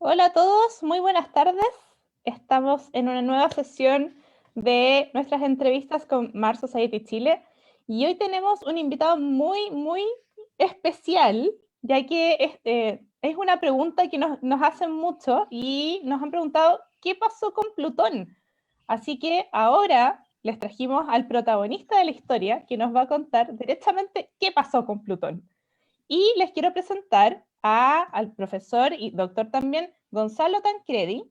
Hola a todos, muy buenas tardes. Estamos en una nueva sesión de nuestras entrevistas con Mars Society Chile y hoy tenemos un invitado muy especial, ya que es una pregunta que nos hacen mucho y nos han preguntado ¿qué pasó con Plutón? Así que ahora les trajimos al protagonista de la historia que nos va a contar directamente qué pasó con Plutón. Y les quiero presentar al profesor y doctor también Gonzalo Tancredi.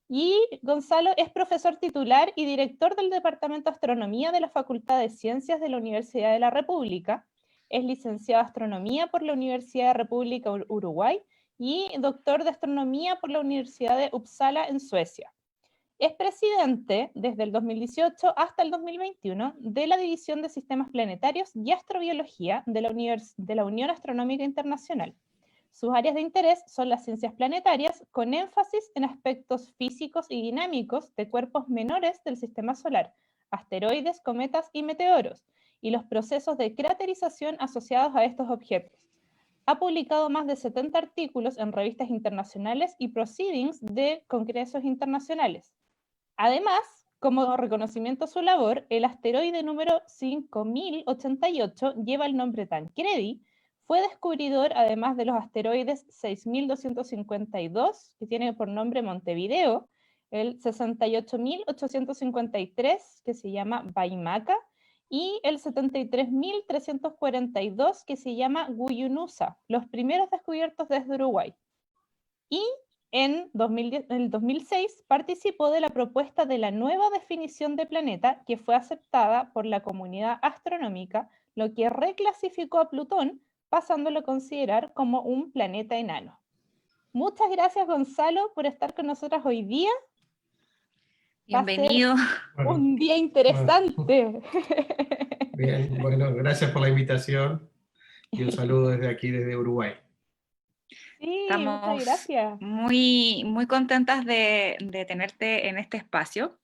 Y Gonzalo es profesor titular y director del Departamento de Astronomía de la Facultad de Ciencias de la Universidad de la República. Es licenciado en Astronomía por la Universidad de República Uruguay y doctor de Astronomía por la Universidad de Uppsala en Suecia. Es presidente desde el 2018 hasta el 2021 de la División de Sistemas Planetarios y Astrobiología de la Unión Astronómica Internacional. Sus áreas de interés son las ciencias planetarias, con énfasis en aspectos físicos y dinámicos de cuerpos menores del sistema solar, asteroides, cometas y meteoros, y los procesos de craterización asociados a estos objetos. Ha publicado más de 70 artículos en revistas internacionales y proceedings de congresos internacionales. Además, como reconocimiento a su labor, el asteroide número 5088 lleva el nombre Tancredi. Fue descubridor, además de los asteroides 6252, que tiene por nombre Montevideo, el 68853, que se llama Baimaca, y el 73342, que se llama Guyunusa, los primeros descubiertos desde Uruguay. Y en el 2006 participó de la propuesta de la nueva definición de planeta que fue aceptada por la comunidad astronómica, lo que reclasificó a Plutón, pasándolo a considerar como un planeta enano. Muchas gracias, Gonzalo, por estar con nosotras hoy día. Va a ser Bienvenido. Bueno, un día bueno, interesante. bien, bueno, gracias por la invitación y un saludo desde aquí, desde Uruguay. Sí, muchas Estamos gracias. muy contentas de tenerte en este espacio.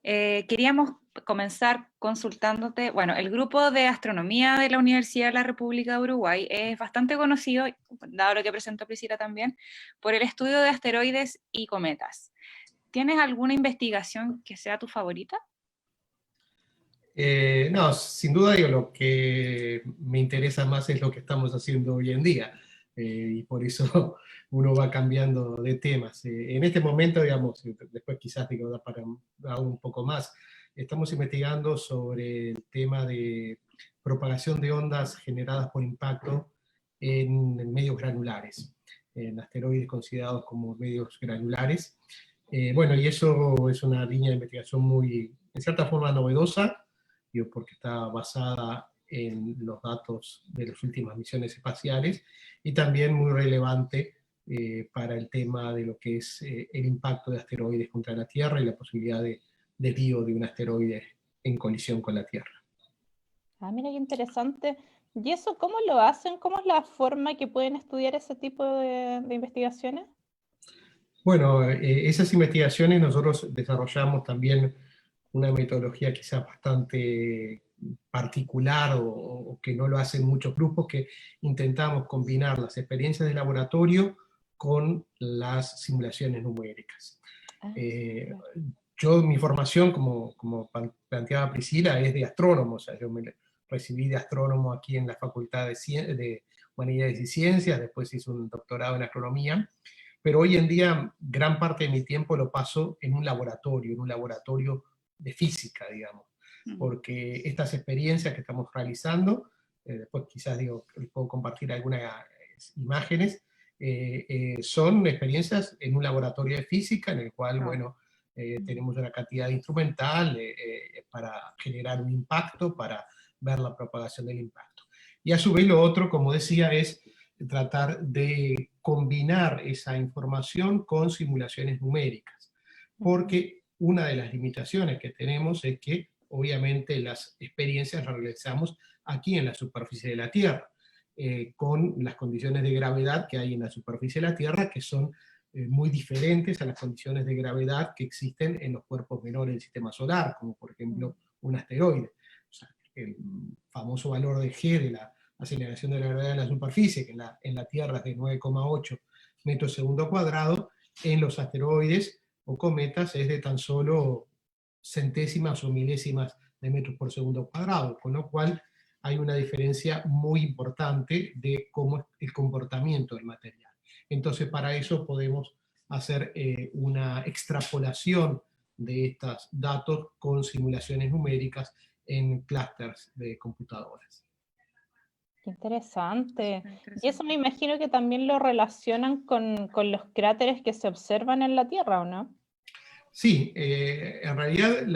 Queríamos comenzar consultándote. Bueno, el grupo de astronomía de la Universidad de la República de Uruguay es bastante conocido, dado lo que presentó Priscila también, por el estudio de asteroides y cometas. ¿Tienes alguna investigación que sea tu favorita? No, sin duda digo, lo que me interesa más es lo que estamos haciendo hoy en día, y por eso uno va cambiando de temas. En este momento, digamos, después quizás digo, da para aún un poco más, estamos investigando sobre el tema de propagación de ondas generadas por impacto en medios granulares, en asteroides considerados como medios granulares. Bueno, y eso es una línea de investigación muy, en cierta forma, novedosa, porque está basada en los datos de las últimas misiones espaciales y también muy relevante para el tema de lo que es el impacto de asteroides contra la Tierra y la posibilidad de desvío de un asteroide en colisión con la Tierra. Ah, mira qué interesante. ¿Y eso cómo lo hacen? ¿Cómo es la forma que pueden estudiar ese tipo de investigaciones? Bueno, esas investigaciones nosotros desarrollamos también una metodología quizás bastante particular o que no lo hacen muchos grupos, que intentamos combinar las experiencias de laboratorio con las simulaciones numéricas. Ah, Eh, súper. yo, mi formación, como planteaba Priscila, es de astrónomo, o sea, yo me recibí de astrónomo aquí en la Facultad de Humanidades y Ciencias, después hice un doctorado en astronomía, pero hoy en día gran parte de mi tiempo lo paso en un laboratorio de física, digamos, Mm. porque estas experiencias que estamos realizando, después quizás digo, puedo compartir algunas imágenes, son experiencias en un laboratorio de física en el cual, Oh. bueno, tenemos una cantidad de instrumental para generar un impacto, para ver la propagación del impacto. Y a su vez lo otro, como decía, es tratar de combinar esa información con simulaciones numéricas, porque una de las limitaciones que tenemos es que obviamente las experiencias las realizamos aquí en la superficie de la Tierra, con las condiciones de gravedad que hay en la superficie de la Tierra, que son muy diferentes a las condiciones de gravedad que existen en los cuerpos menores del sistema solar, como por ejemplo un asteroide. O sea, el famoso valor de G de la aceleración de la gravedad en la superficie, que en la Tierra es de 9,8 metros segundo cuadrado, en los asteroides o cometas es de tan solo centésimas o milésimas de metros por segundo cuadrado, con lo cual hay una diferencia muy importante de cómo es el comportamiento del material. Entonces, para eso podemos hacer una extrapolación de estos datos con simulaciones numéricas en clústeres de computadoras. Qué interesante. Y Interesante. eso me imagino que también lo relacionan con los cráteres que se observan en la Tierra, ¿o no? Sí, en realidad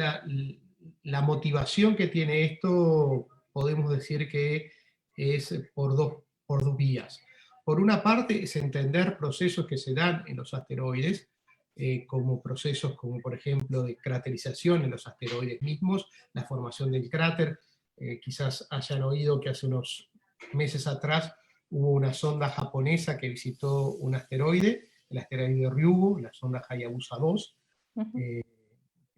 la motivación que tiene esto podemos decir que es por dos vías. Por una parte es entender procesos que se dan en los asteroides, como procesos como por ejemplo de craterización en los asteroides mismos, la formación del cráter. Quizás hayan oído que hace unos meses atrás hubo una sonda japonesa que visitó un asteroide, el asteroide Ryugu, la sonda Hayabusa 2.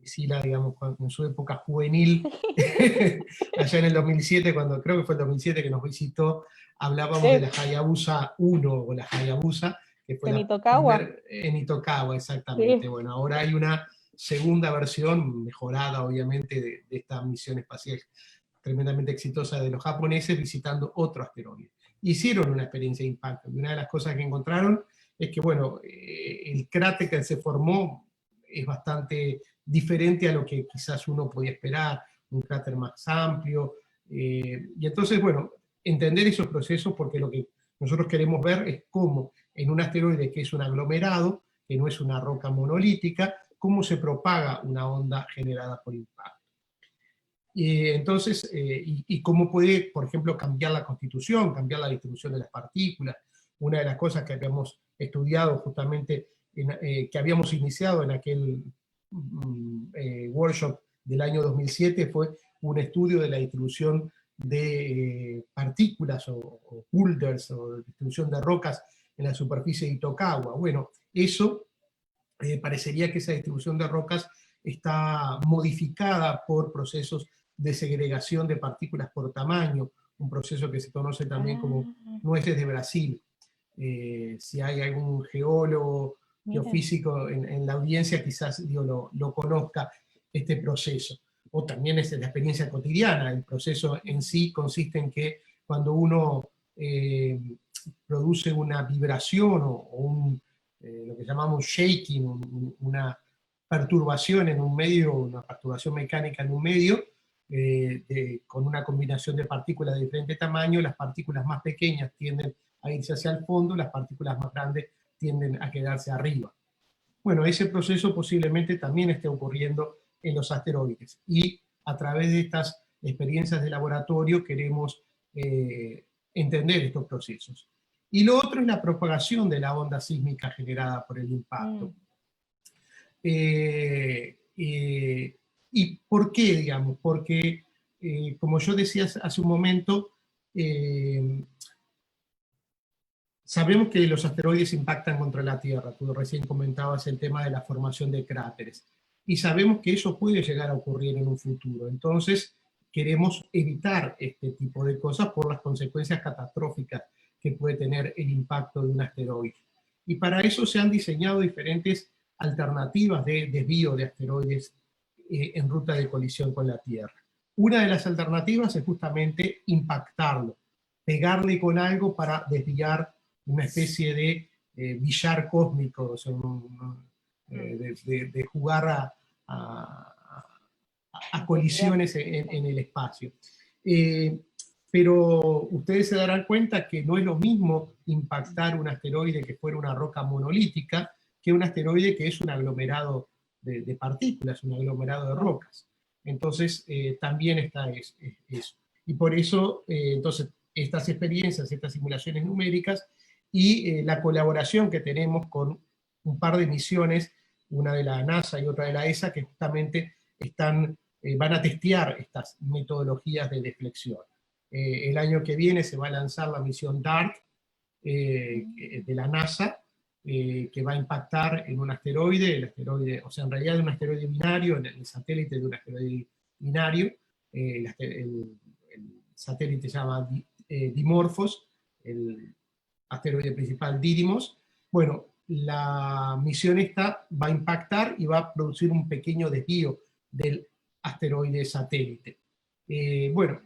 Sila, digamos, en su época juvenil, allá en el 2007, creo que fue el 2007 que nos visitó, hablábamos de la Hayabusa 1 o la Hayabusa, que fue En la Itokawa. en Itokawa, exactamente. Sí. Bueno, ahora hay una segunda versión, mejorada obviamente, de esta misión espacial tremendamente exitosa de los japoneses visitando otro asteroide. Hicieron una experiencia de impacto, y una de las cosas que encontraron es que, bueno, el cráter que se formó es bastante diferente a lo que quizás uno podía esperar, un cráter más amplio, y entonces, bueno, entender esos procesos, porque lo que nosotros queremos ver es cómo en un asteroide que es un aglomerado, que no es una roca monolítica, cómo se propaga una onda generada por impacto. Entonces, y cómo puede, por ejemplo, cambiar la constitución, cambiar la distribución de las partículas. Una de las cosas que habíamos estudiado justamente, que habíamos iniciado en aquel workshop del año 2007 fue un estudio de la distribución de partículas o boulders o distribución de rocas en la superficie de Itokawa. Bueno, eso parecería que esa distribución de rocas está modificada por procesos de segregación de partículas por tamaño, un proceso que se conoce también como nueces de Brasil. Si hay algún geólogo, geofísico en la audiencia, quizás lo conozca este proceso. O también es la experiencia cotidiana. El proceso en sí consiste en que cuando uno produce una vibración o lo que llamamos shaking, una perturbación en un medio, una perturbación mecánica en un medio, con una combinación de partículas de diferente tamaño, las partículas más pequeñas tienden a irse hacia el fondo, las partículas más grandes tienden a quedarse arriba. Bueno, ese proceso posiblemente también esté ocurriendo en los asteroides, y a través de estas experiencias de laboratorio queremos entender estos procesos. Y lo otro es la propagación de la onda sísmica generada por el impacto. ¿Y por qué, digamos? Porque, como yo decía hace un momento, sabemos que los asteroides impactan contra la Tierra. Tú recién comentabas el tema de la formación de cráteres. Y sabemos que eso puede llegar a ocurrir en un futuro. Entonces, queremos evitar este tipo de cosas por las consecuencias catastróficas que puede tener el impacto de un asteroide. Y para eso se han diseñado diferentes alternativas de desvío de asteroides en ruta de colisión con la Tierra. Una de las alternativas es justamente impactarlo, pegarle con algo para desviar una especie de billar cósmico, o sea, de jugar a colisiones en el espacio. Pero ustedes se darán cuenta que no es lo mismo impactar un asteroide que fuera una roca monolítica que un asteroide que es un aglomerado de partículas, un aglomerado de rocas. Entonces, también está eso. Y por eso, entonces, estas experiencias, estas simulaciones numéricas y la colaboración que tenemos con un par de misiones, una de la NASA y otra de la ESA, que justamente van a testear estas metodologías de deflexión. El año que viene se va a lanzar la misión DART de la NASA, que va a impactar en un asteroide, o sea, en realidad en un asteroide binario, en el satélite de un asteroide binario. El satélite se llama Dimorphos, el asteroide principal Didymos. Bueno, la misión esta va a impactar y va a producir un pequeño desvío del asteroide satélite. Bueno,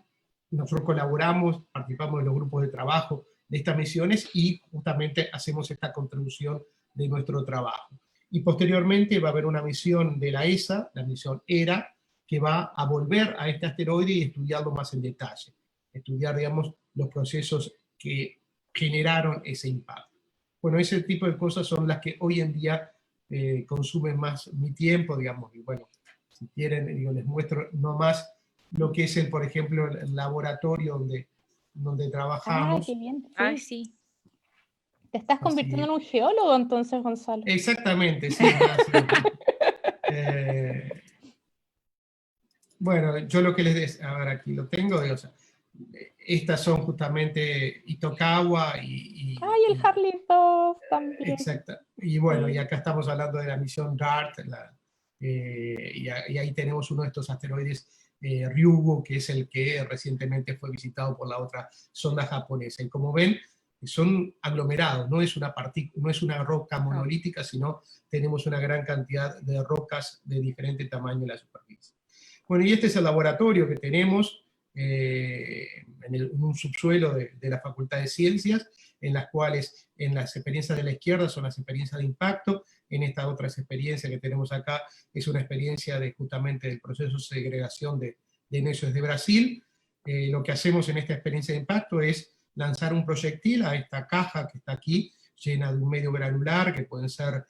nosotros colaboramos, participamos en los grupos de trabajo de estas misiones y justamente hacemos esta contribución de nuestro trabajo. Y posteriormente va a haber una misión de la ESA, la misión ERA, que va a volver a este asteroide y estudiarlo más en detalle. Estudiar, digamos, los procesos que generaron ese impacto. Bueno, ese tipo de cosas son las que hoy en día consumen más mi tiempo, digamos, y bueno, si quieren, digo, les muestro nomás lo que es, por ejemplo, el laboratorio donde trabajamos. Qué bien, sí. Ay, sí. Te estás convirtiendo en un geólogo entonces, Gonzalo. Exactamente, sí. Bueno, yo lo que les decía, a ver, aquí lo tengo, o sea, estas son justamente Itokawa y el Harley 2 también. Exacto. Y bueno, y acá estamos hablando de la misión DART, y ahí tenemos uno de estos asteroides, Ryugu, que es el que recientemente fue visitado por la otra sonda japonesa. Y como ven, son aglomerados, no es una roca monolítica, sino tenemos una gran cantidad de rocas de diferente tamaño en la superficie. Bueno, y este es el laboratorio que tenemos en un subsuelo de la Facultad de Ciencias, en las cuales en las experiencias de la izquierda son las experiencias de impacto, en esta otra experiencia que tenemos acá es una experiencia justamente del proceso de segregación de necios de Brasil. Lo que hacemos en esta experiencia de impacto es lanzar un proyectil a esta caja que está aquí, llena de un medio granular, que pueden ser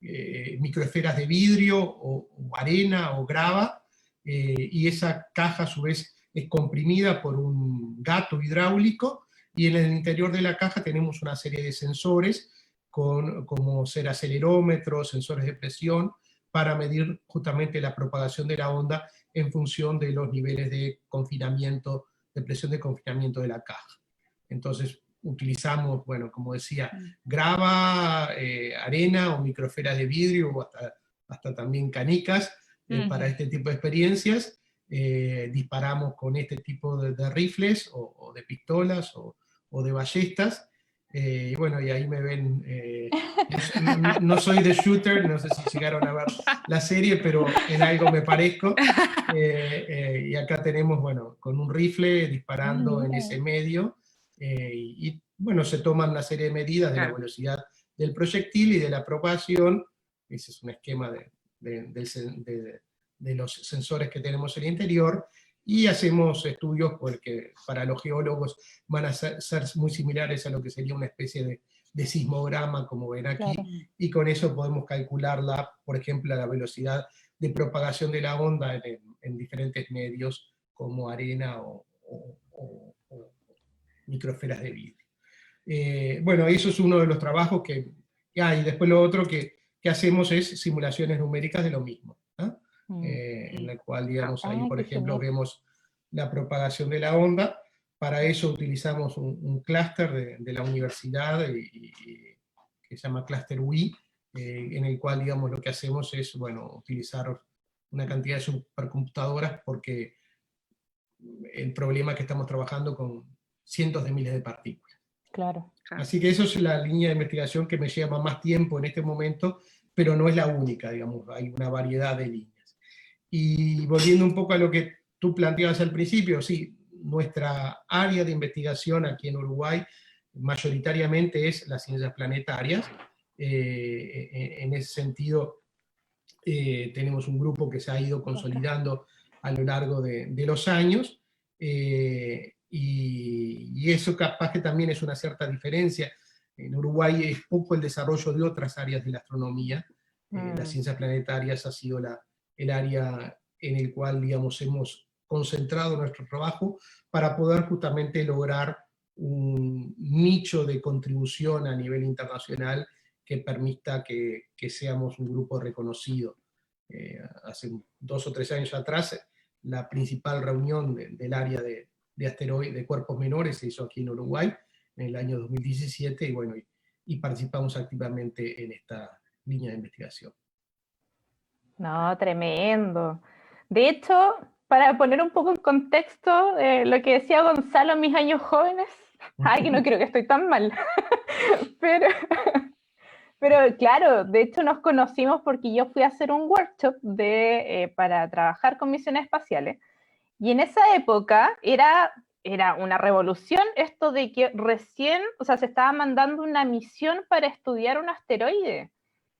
microesferas de vidrio, o arena, o grava, y esa caja a su vez es comprimida por un gato hidráulico, y en el interior de la caja tenemos una serie de sensores, como ser acelerómetros, sensores de presión, para medir justamente la propagación de la onda en función de los niveles de confinamiento, de presión de confinamiento de la caja. Entonces utilizamos, bueno, como decía, grava, arena o microesferas de vidrio, o hasta también canicas, para este tipo de experiencias. Disparamos con este tipo de rifles, o de pistolas, o de ballestas, y bueno, y ahí me ven, no soy de shooter, no sé si llegaron a ver la serie, pero en algo me parezco, y acá tenemos, bueno, con un rifle disparando en ese medio, y bueno, se toman una serie de medidas de la velocidad del proyectil y de la propagación. Ese es un esquema de los sensores que tenemos en el interior, y hacemos estudios porque para los geólogos van a ser muy similares a lo que sería una especie de sismograma, como ven aquí, claro. Y con eso podemos calcular, por ejemplo, la velocidad de propagación de la onda en diferentes medios, como arena o microesferas de vidrio. Bueno, eso es uno de los trabajos que hay. Y después lo otro que hacemos es simulaciones numéricas de lo mismo, ¿no? En la cual, digamos, ahí por ejemplo vemos la propagación de la onda. Para eso utilizamos un clúster de la universidad, que se llama Cluster UI, en el cual, digamos, lo que hacemos es, bueno, utilizar una cantidad de supercomputadoras, porque el problema es que estamos trabajando con cientos de miles de partículas. Claro. Así que eso es la línea de investigación que me lleva más tiempo en este momento, pero no es la única, digamos, hay una variedad de líneas. Y volviendo un poco a lo que tú planteabas al principio, sí, nuestra área de investigación aquí en Uruguay mayoritariamente es las ciencias planetarias. En ese sentido, tenemos un grupo que se ha ido consolidando a lo largo de los años, y eso capaz que también es una cierta diferencia. En Uruguay es poco el desarrollo de otras áreas de la astronomía. Las ciencias planetarias ha sido el área en el cual, digamos, hemos concentrado nuestro trabajo para poder justamente lograr un nicho de contribución a nivel internacional que permita que seamos un grupo reconocido. Hace 2 o 3 años atrás, la principal reunión del área de asteroides, de cuerpos menores, se hizo aquí en Uruguay, en el año 2017, y bueno, y participamos activamente en esta línea de investigación. No, tremendo. De hecho, para poner un poco en contexto lo que decía Gonzalo en mis años jóvenes, Ay, que no creo que estoy tan mal. Pero, pero claro, de hecho nos conocimos porque yo fui a hacer un workshop para trabajar con misiones espaciales. Y en esa época era una revolución esto de que recién, o sea, se estaba mandando una misión para estudiar un asteroide.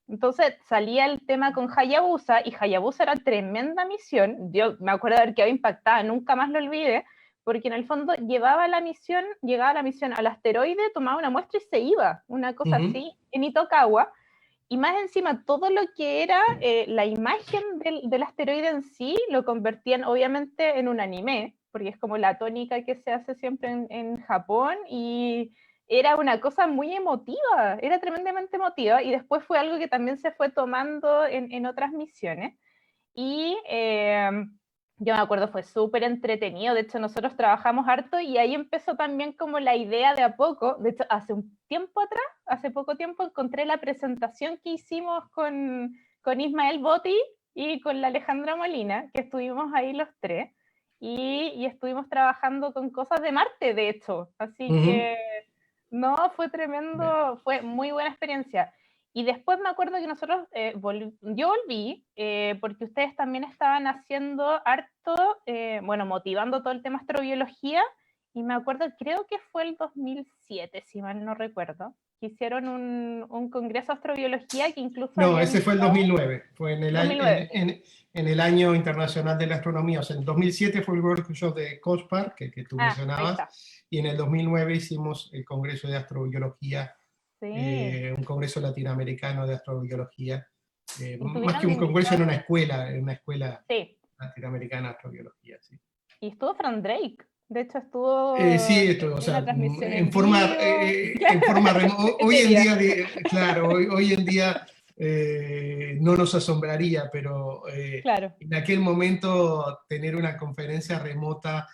Entonces salía el tema con Hayabusa, y Hayabusa era tremenda misión. Yo me acuerdo de haber quedado impactada, nunca más lo olvidé, porque en el fondo llegaba la misión al asteroide, tomaba una muestra y se iba, una cosa así, en Itokawa. Y más encima, todo lo que era la imagen del asteroide en sí, lo convertían obviamente en un anime, porque es como la tónica que se hace siempre en Japón, y era una cosa muy emotiva, era tremendamente emotiva, y después fue algo que también se fue tomando en otras misiones. Y yo me acuerdo, fue súper entretenido. De hecho, nosotros trabajamos harto y ahí empezó también como la idea de a poco. De hecho, hace un tiempo atrás, hace poco tiempo, encontré la presentación que hicimos con Ismael Botti y con la Alejandra Molina, que estuvimos ahí los tres. Y estuvimos trabajando con cosas de Marte, de hecho. Así que no, fue tremendo, fue muy buena experiencia. Y después me acuerdo que nosotros, yo volví, porque ustedes también estaban haciendo harto, bueno, motivando todo el tema astrobiología, y me acuerdo, creo que fue el 2007, si mal no recuerdo, que hicieron un congreso de astrobiología que incluso No, habían ese fue el invitado, 2009, fue en el, 2009, en el año internacional de la astronomía. O sea, en 2007 fue el workshop de COSPAR, que tú ahí mencionabas, está, y en el 2009 hicimos el Congreso de Astrobiología, sí, un congreso latinoamericano de astrobiología, y más que tuvieron de un congreso invitado, en una escuela sí, latinoamericana de astrobiología, sí. y estuvo Fran Drake, de hecho estuvo Sí, esto, o en una sea, transmisión en vivo, en forma hoy ese en día, día, claro, hoy en día no nos asombraría, pero claro. en aquel momento tener una conferencia remota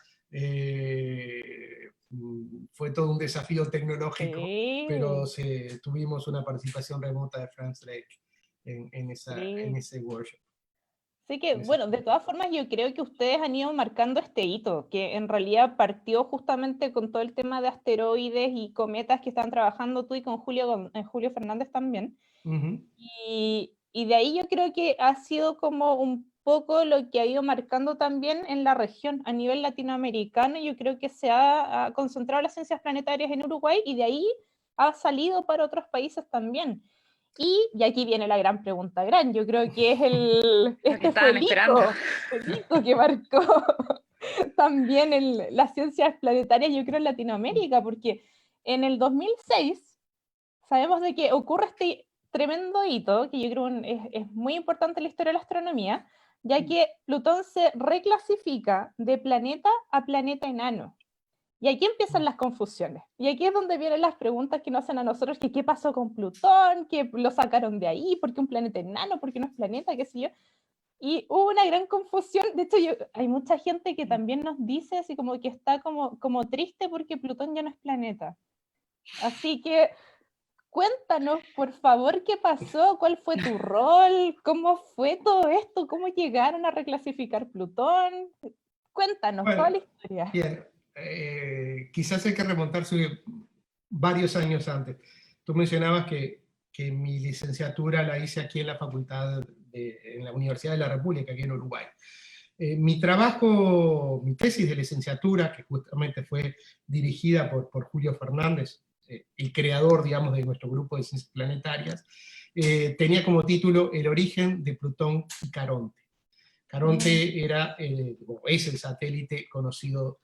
fue todo un desafío tecnológico, pero Sí, tuvimos una participación remota de Franz Drake en sí. ese workshop. Así que, En ese bueno, de todas formas, yo creo que ustedes han ido marcando este hito, que en realidad partió justamente con todo el tema de asteroides y cometas que están trabajando tú y con Julio Fernández también. uh-huh. Y de ahí yo creo que ha sido como un poco lo que ha ido marcando también en la región, a nivel latinoamericano. Yo creo que se ha concentrado las ciencias planetarias en Uruguay y de ahí ha salido para otros países también. Y aquí viene la gran pregunta gran, yo creo que es Lo que este fue estaban esperando. el hito que marcó también las ciencias planetarias, yo creo, en Latinoamérica, porque en el 2006 sabemos de que ocurre este tremendo hito, que yo creo es muy importante en la historia de la astronomía, ya que Plutón se reclasifica de planeta a planeta enano. Y aquí empiezan las confusiones. Y aquí es donde vienen las preguntas que nos hacen a nosotros, que qué pasó con Plutón, que lo sacaron de ahí, por qué un planeta enano, por qué no es planeta, qué sé yo. Y hubo una gran confusión. De hecho, hay mucha gente que también nos dice así como que está como triste porque Plutón ya no es planeta. Así que cuéntanos, por favor, qué pasó, cuál fue tu rol, cómo fue todo esto, cómo llegaron a reclasificar Plutón. Cuéntanos toda Bueno, la historia. bien, quizás hay que remontarse varios años antes. Tú mencionabas que mi licenciatura la hice aquí en la facultad, en la Universidad de la República, aquí en Uruguay. Mi trabajo, mi tesis de licenciatura, que justamente fue dirigida por Julio Fernández, el creador, digamos, de nuestro grupo de ciencias planetarias, tenía como título El origen de Plutón y Caronte. Caronte era, es el satélite conocido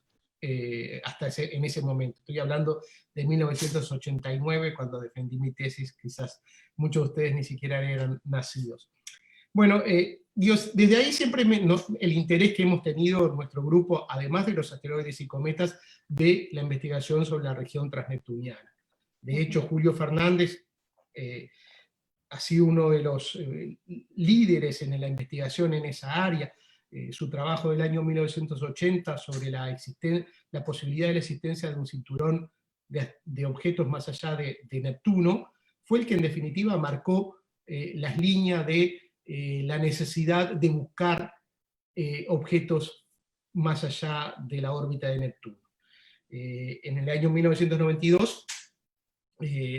hasta en ese momento. Estoy hablando de 1989, cuando defendí mi tesis, quizás muchos de ustedes ni siquiera eran nacidos. Bueno, desde ahí siempre el interés que hemos tenido en nuestro grupo, además de los asteroides y cometas, de la investigación sobre la región transneptuniana. De hecho, Julio Fernández ha sido uno de los líderes en la investigación en esa área. Su trabajo del año 1980 sobre la posibilidad de la existencia de un cinturón de objetos más allá de Neptuno fue el que en definitiva marcó las líneas de la necesidad de buscar objetos más allá de la órbita de Neptuno. en el año 1992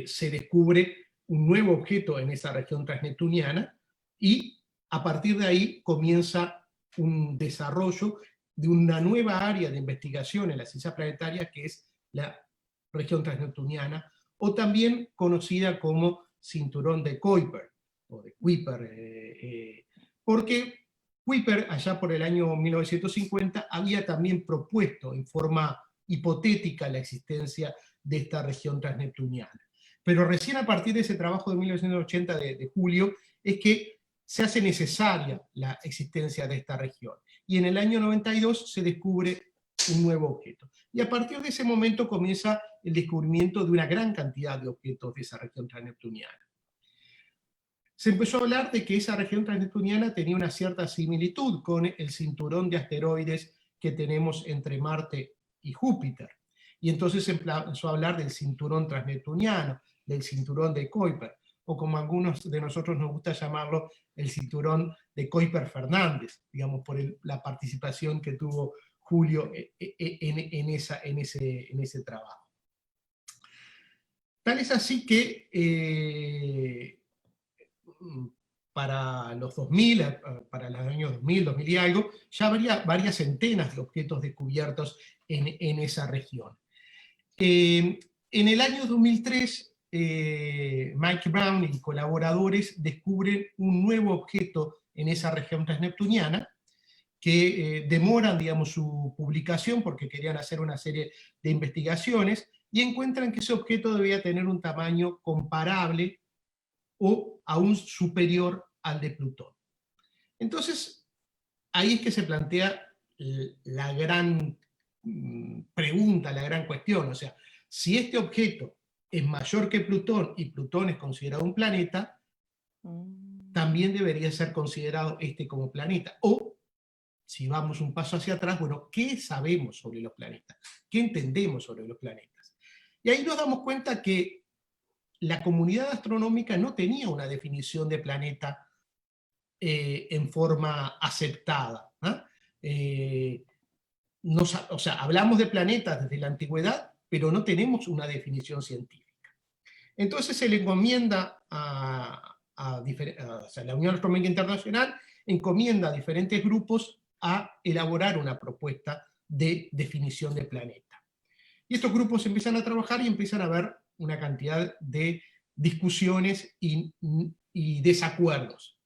se descubre un nuevo objeto en esa región transneptuniana, y a partir de ahí comienza un desarrollo de una nueva área de investigación en la ciencia planetaria, que es la región transneptuniana, o también conocida como cinturón de Kuiper, o de Kuiper, porque Kuiper, allá por el año 1950, había también propuesto en forma hipotética la existencia de esta región transneptuniana. Pero recién a partir de ese trabajo de 1980 de Julio, es que se hace necesaria la existencia de esta región. Y en el año 92 se descubre un nuevo objeto. Y a partir de ese momento comienza el descubrimiento de una gran cantidad de objetos de esa región transneptuniana. Se empezó a hablar de que esa región transneptuniana tenía una cierta similitud con el cinturón de asteroides que tenemos entre Marte y Júpiter. Y entonces se empezó a hablar del cinturón transneptuniano, del cinturón de Kuiper, o como algunos de nosotros nos gusta llamarlo, el cinturón de Kuiper-Fernández, digamos, por la participación que tuvo Julio en ese trabajo. Tal es así que para los 2000, para los años 2000, 2000 y algo, ya habría varias centenas de objetos descubiertos en esa región. En el año 2003, Mike Brown y colaboradores descubren un nuevo objeto en esa región transneptuniana, que demoran, digamos, su publicación porque querían hacer una serie de investigaciones, y encuentran que ese objeto debía tener un tamaño comparable o aún superior al de Plutón. Entonces, ahí es que se plantea la gran pregunta, la gran cuestión, o sea, si este objeto es mayor que Plutón y Plutón es considerado un planeta, también debería ser considerado este como planeta. O, si vamos un paso hacia atrás, bueno, ¿qué sabemos sobre los planetas? ¿Qué entendemos sobre los planetas? Y ahí nos damos cuenta que la comunidad astronómica no tenía una definición de planeta en forma aceptada. O sea, hablamos de planetas desde la antigüedad, pero no tenemos una definición científica. Entonces se le encomienda o sea, la Unión Astronómica Internacional encomienda a diferentes grupos a elaborar una propuesta de definición de planeta. Y estos grupos empiezan a trabajar y empiezan a ver una cantidad de discusiones y desacuerdos.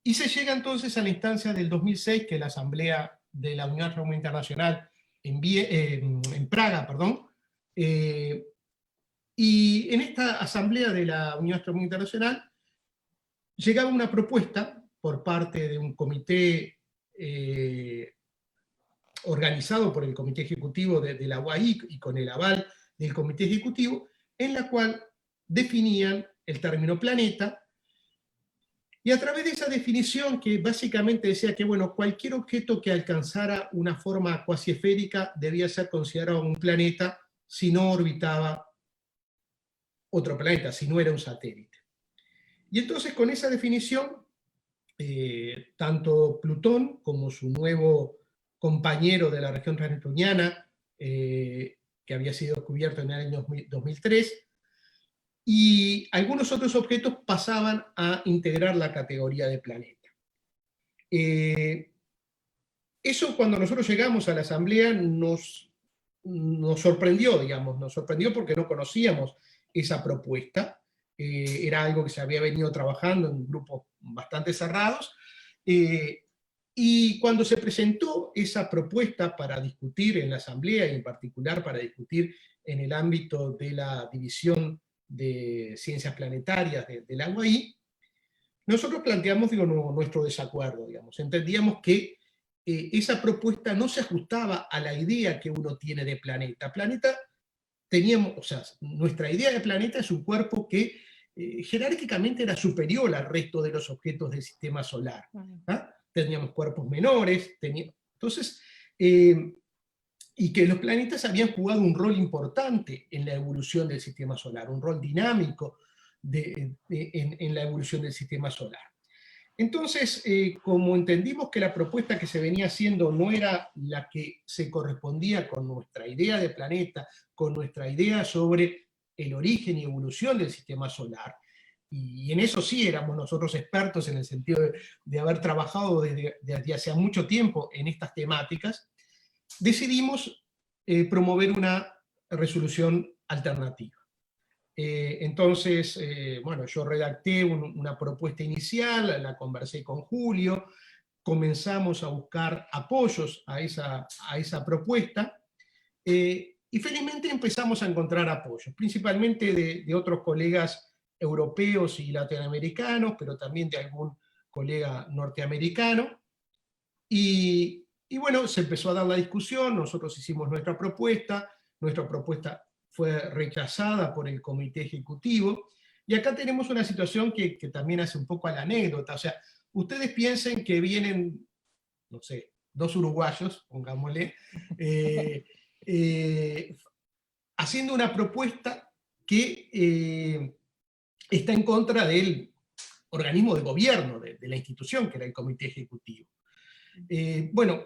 Y se llega entonces a la instancia del 2006, que la Asamblea de la Unión Astronómica Internacional en Praga, y en esta Asamblea de la Unión Astronómica Internacional llegaba una propuesta por parte de un comité organizado por el Comité Ejecutivo de la UAI y con el aval del Comité Ejecutivo, en la cual definían el término planeta, y a través de esa definición, que básicamente decía que, bueno, cualquier objeto que alcanzara una forma cuasi esférica debía ser considerado un planeta si no orbitaba otro planeta, si no era un satélite. Y entonces con esa definición, tanto Plutón como su nuevo compañero de la región transneptuniana, que había sido descubierto en el año 2003, y algunos otros objetos pasaban a integrar la categoría de planeta. Eso, cuando nosotros llegamos a la asamblea, nos sorprendió, digamos, nos sorprendió porque no conocíamos esa propuesta. Era algo que se había venido trabajando en grupos bastante cerrados, y cuando se presentó esa propuesta para discutir en la asamblea, y en particular para discutir en el ámbito de la división de ciencias planetarias de la UAI, nosotros planteamos, nuestro desacuerdo, digamos. Entendíamos que esa propuesta no se ajustaba a la idea que uno tiene de planeta. Planeta, teníamos, o sea, nuestra idea de planeta es un cuerpo que jerárquicamente era superior al resto de los objetos del sistema solar. Teníamos cuerpos menores, entonces, y que los planetas habían jugado un rol importante en la evolución del sistema solar, un rol dinámico en la evolución del sistema solar. Entonces, como entendimos que la propuesta que se venía haciendo no era la que se correspondía con nuestra idea de planeta, con nuestra idea sobre el origen y evolución del sistema solar, y en eso sí éramos nosotros expertos en el sentido de haber trabajado desde hace mucho tiempo en estas temáticas, decidimos promover una resolución alternativa. Entonces, bueno, yo redacté una propuesta inicial, la conversé con Julio, comenzamos a buscar apoyos a esa propuesta, y felizmente empezamos a encontrar apoyos, principalmente de otros colegas europeos y latinoamericanos, pero también de algún colega norteamericano, y bueno, se empezó a dar la discusión, nosotros hicimos nuestra propuesta fue rechazada por el comité ejecutivo, y acá tenemos una situación que también hace un poco a la anécdota. O sea, ustedes piensen que vienen, no sé, 2 uruguayos, pongámosle, haciendo una propuesta que está en contra del organismo de gobierno, de la institución, que era el comité ejecutivo. Bueno,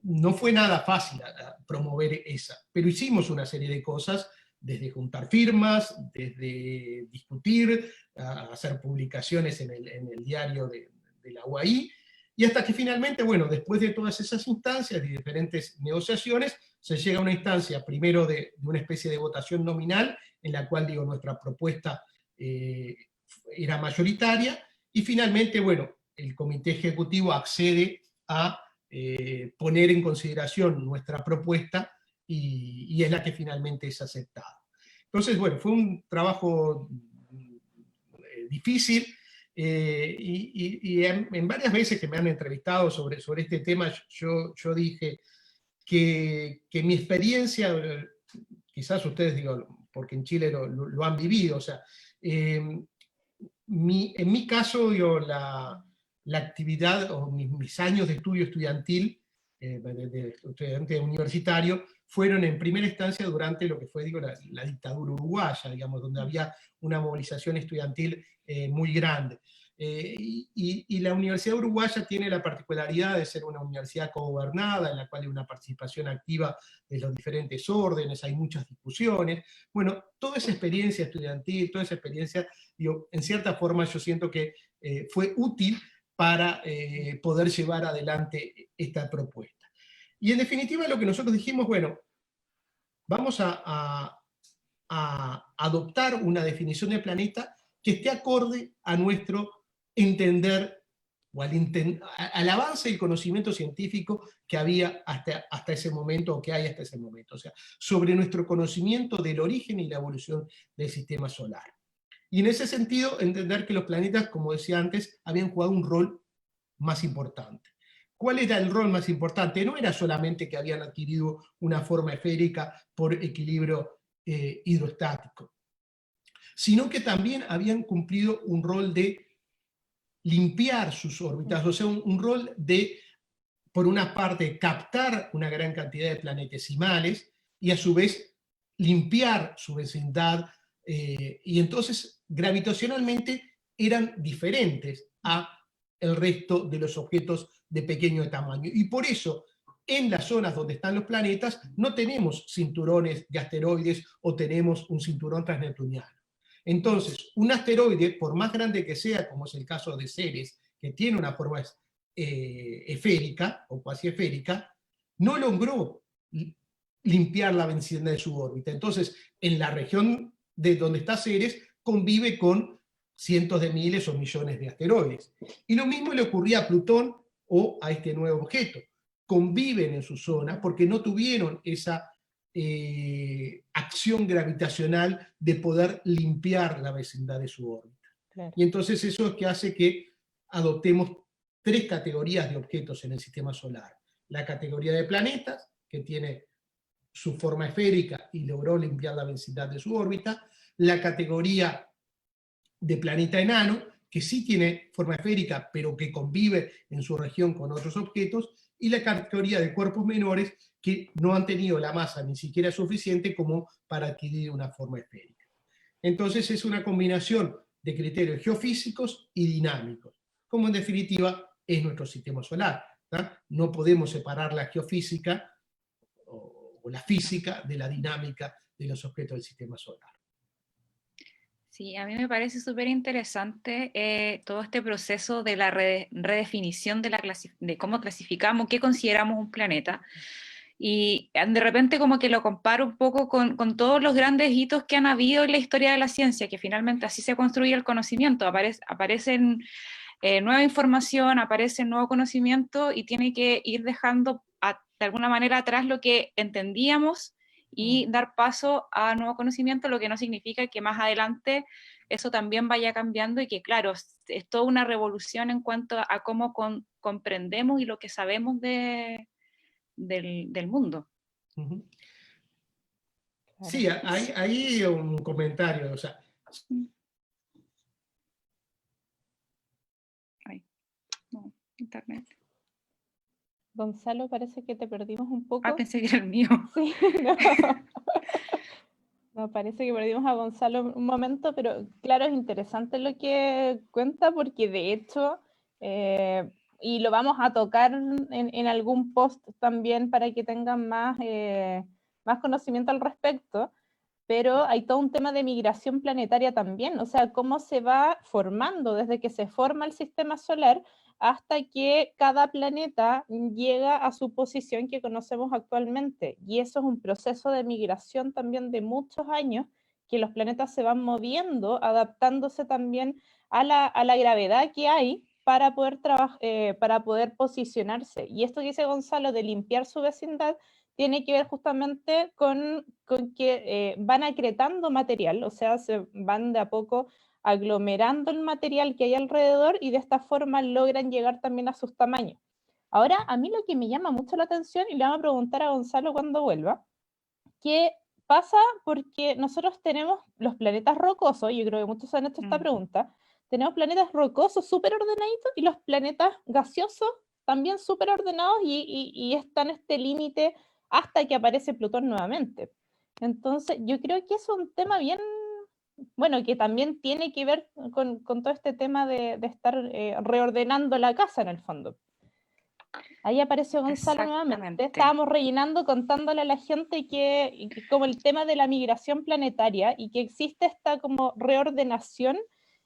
no fue nada fácil promover esa, pero hicimos una serie de cosas, desde juntar firmas, desde discutir, hacer publicaciones en el diario de la UAI, y hasta que finalmente, bueno, después de todas esas instancias y diferentes negociaciones, se llega a una instancia, primero de una especie de votación nominal, en la cual, digo, nuestra propuesta era mayoritaria, y finalmente, bueno, el comité ejecutivo accede a poner en consideración nuestra propuesta, y es la que finalmente es aceptada. Entonces, bueno, fue un trabajo difícil, y en varias veces que me han entrevistado sobre este tema, yo dije que mi experiencia, quizás ustedes digo, porque en Chile lo han vivido, o sea, en mi caso, yo la actividad o mis años de estudio estudiantil, de estudiante universitario, fueron en primera instancia durante lo que fue, digo, la dictadura uruguaya, digamos, donde había una movilización estudiantil muy grande. Y la Universidad Uruguaya tiene la particularidad de ser una universidad cogobernada, en la cual hay una participación activa de los diferentes órdenes, hay muchas discusiones. Bueno, toda esa experiencia estudiantil, toda esa experiencia, digo, en cierta forma yo siento que fue útil para poder llevar adelante esta propuesta. Y en definitiva lo que nosotros dijimos, bueno, vamos a adoptar una definición de planeta que esté acorde a nuestro entender, o al avance del conocimiento científico que había hasta ese momento, o que hay hasta ese momento, o sea, sobre nuestro conocimiento del origen y la evolución del sistema solar. Y en ese sentido, entender que los planetas, como decía antes, habían jugado un rol más importante. ¿Cuál era el rol más importante? No era solamente que habían adquirido una forma esférica por equilibrio hidrostático, sino que también habían cumplido un rol de limpiar sus órbitas, o sea, un rol de, por una parte, captar una gran cantidad de planetesimales, y a su vez limpiar su vecindad, y entonces gravitacionalmente eran diferentes a el resto de los objetos de pequeño tamaño. Y por eso, en las zonas donde están los planetas, no tenemos cinturones de asteroides o tenemos un cinturón transneptuniano. Entonces, un asteroide, por más grande que sea, como es el caso de Ceres, que tiene una forma esférica o cuasi esférica, no logró limpiar la vecindad de su órbita. Entonces, en la región de donde está Ceres, convive con cientos de miles o millones de asteroides. Y lo mismo le ocurría a Plutón o a este nuevo objeto. Conviven en su zona porque no tuvieron esa acción gravitacional de poder limpiar la vecindad de su órbita. Claro. Y entonces eso es que hace que adoptemos 3 categorías de objetos en el sistema solar. La categoría de planetas, que tiene su forma esférica y logró limpiar la vecindad de su órbita. La categoría de planeta enano, que sí tiene forma esférica, pero que convive en su región con otros objetos, y la categoría de cuerpos menores, que no han tenido la masa ni siquiera suficiente como para adquirir una forma esférica. Entonces es una combinación de criterios geofísicos y dinámicos, como en definitiva es nuestro sistema solar. No podemos separar la geofísica o la física de la dinámica de los objetos del sistema solar. Sí, a mí me parece súper interesante todo este proceso de la redefinición de cómo clasificamos, qué consideramos un planeta. Y de repente como que lo comparo un poco con todos los grandes hitos que han habido en la historia de la ciencia, que finalmente así se construye el conocimiento, aparecen nueva información, aparece nuevo conocimiento y tiene que ir dejando de alguna manera atrás lo que entendíamos y dar paso a nuevo conocimiento, lo que no significa que más adelante eso también vaya cambiando y que claro, es toda una revolución en cuanto a cómo comprendemos y lo que sabemos del mundo. Uh-huh. Sí, hay un comentario, o sea... Ay, no, internet. Gonzalo, parece que te perdimos un poco. Ah, pensé que era el mío. Sí, no. No, parece que perdimos a Gonzalo un momento, pero claro, es interesante lo que cuenta porque de hecho, y lo vamos a tocar en algún post también para que tengan más conocimiento al respecto, pero hay todo un tema de migración planetaria también, o sea, cómo se va formando desde que se forma el sistema solar hasta que cada planeta llega a su posición que conocemos actualmente. Y eso es un proceso de migración también de muchos años, que los planetas se van moviendo, adaptándose también a la gravedad que hay para poder posicionarse. Y esto que dice Gonzalo de limpiar su vecindad tiene que ver justamente con que van acretando material, o sea, se van de a poco aglomerando el material que hay alrededor y de esta forma logran llegar también a sus tamaños. Ahora, a mí lo que me llama mucho la atención, y le vamos a preguntar a Gonzalo cuando vuelva, ¿qué pasa? Porque nosotros tenemos los planetas rocosos, yo creo que muchos han hecho esta pregunta, tenemos planetas rocosos súper ordenaditos y los planetas gaseosos también súper ordenados y están en este límite hasta que aparece Plutón nuevamente. Entonces, yo creo que es un tema bien, bueno, que también tiene que ver con todo este tema de estar reordenando la casa en el fondo. Ahí apareció Gonzalo nuevamente. Estábamos rellenando, contándole a la gente que como el tema de la migración planetaria y que existe esta como reordenación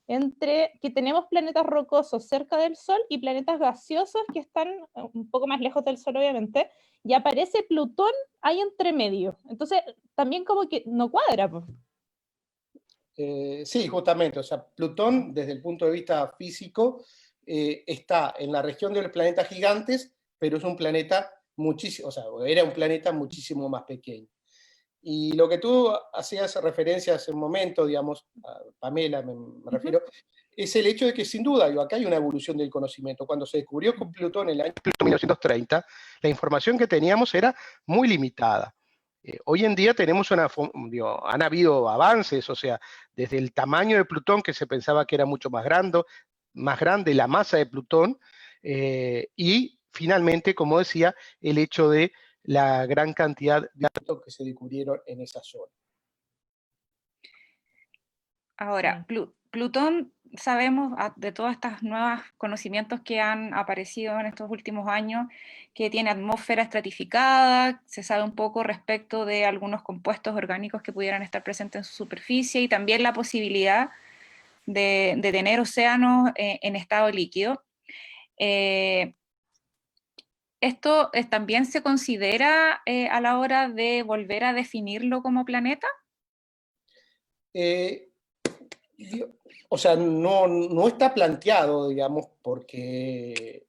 entre que tenemos planetas rocosos cerca del Sol y planetas gaseosos que están un poco más lejos del Sol, obviamente, y aparece Plutón ahí entre medio. Entonces, también como que no cuadra, pues. Sí, justamente, o sea, Plutón, desde el punto de vista físico, está en la región de los planetas gigantes, pero es un planeta muchísimo, o sea, era un planeta muchísimo más pequeño. Y lo que tú hacías referencia hace un momento, digamos, a Pamela me refiero, es el hecho de que sin duda, acá hay una evolución del conocimiento. Cuando se descubrió con Plutón en el año 1930, la información que teníamos era muy limitada. Hoy en día tenemos han habido avances, o sea, desde el tamaño de Plutón, que se pensaba que era mucho más grande la masa de Plutón, y finalmente, como decía, el hecho de la gran cantidad de datos que se descubrieron en esa zona. Ahora, Plutón, sabemos de todos estos nuevos conocimientos que han aparecido en estos últimos años, que tiene atmósfera estratificada, se sabe un poco respecto de algunos compuestos orgánicos que pudieran estar presentes en su superficie y también la posibilidad de tener océanos en estado líquido. ¿Esto también se considera a la hora de volver a definirlo como planeta? O sea, no está planteado, digamos, porque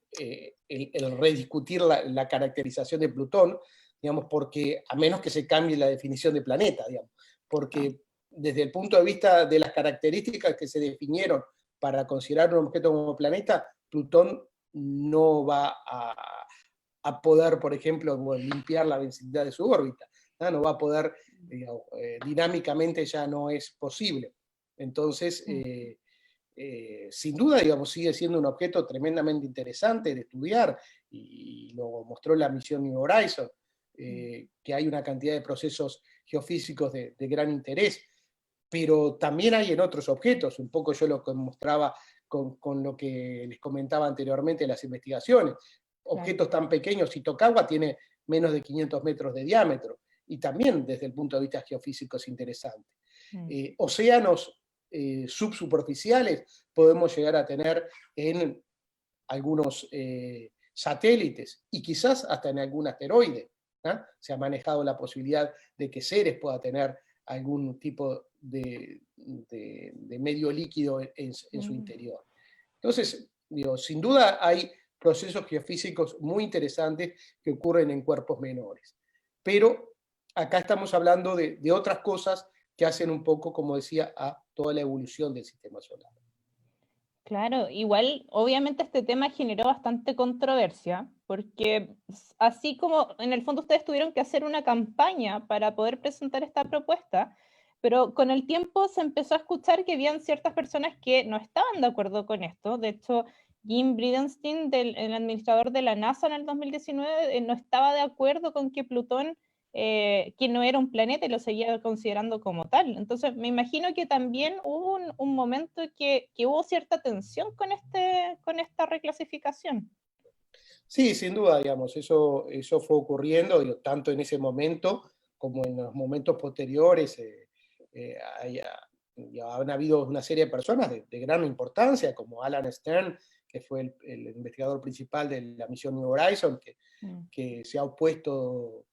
el rediscutir la caracterización de Plutón, digamos, porque a menos que se cambie la definición de planeta, digamos, porque desde el punto de vista de las características que se definieron para considerar un objeto como planeta, Plutón no va a poder, por ejemplo, limpiar la densidad de su órbita, no va a poder, digamos, dinámicamente ya no es posible. Entonces, sin duda, digamos, sigue siendo un objeto tremendamente interesante de estudiar, y lo mostró la misión New Horizons, que hay una cantidad de procesos geofísicos de gran interés, pero también hay en otros objetos, un poco yo lo que mostraba con lo que les comentaba anteriormente en las investigaciones. Objetos tan pequeños, Itokawa tiene menos de 500 metros de diámetro, y también desde el punto de vista geofísico es interesante. Océanos subsuperficiales podemos llegar a tener en algunos satélites, y quizás hasta en algún asteroide. Se ha manejado la posibilidad de que Ceres pueda tener algún tipo de medio líquido en su interior. Entonces, digo, sin duda hay procesos geofísicos muy interesantes que ocurren en cuerpos menores. Pero acá estamos hablando de otras cosas que hacen un poco, como decía, a toda la evolución del sistema solar. Claro, igual obviamente este tema generó bastante controversia, porque así como en el fondo ustedes tuvieron que hacer una campaña para poder presentar esta propuesta, pero con el tiempo se empezó a escuchar que habían ciertas personas que no estaban de acuerdo con esto. De hecho, Jim Bridenstine, el administrador de la NASA en el 2019, no estaba de acuerdo con que Plutón que no era un planeta y lo seguía considerando como tal. Entonces, me imagino que también hubo un momento que hubo cierta tensión con esta reclasificación. Sí, sin duda, digamos, eso fue ocurriendo, digo, tanto en ese momento como en los momentos posteriores. Han habido una serie de personas de gran importancia, como Alan Stern, que fue el investigador principal de la misión New Horizons, que se ha opuesto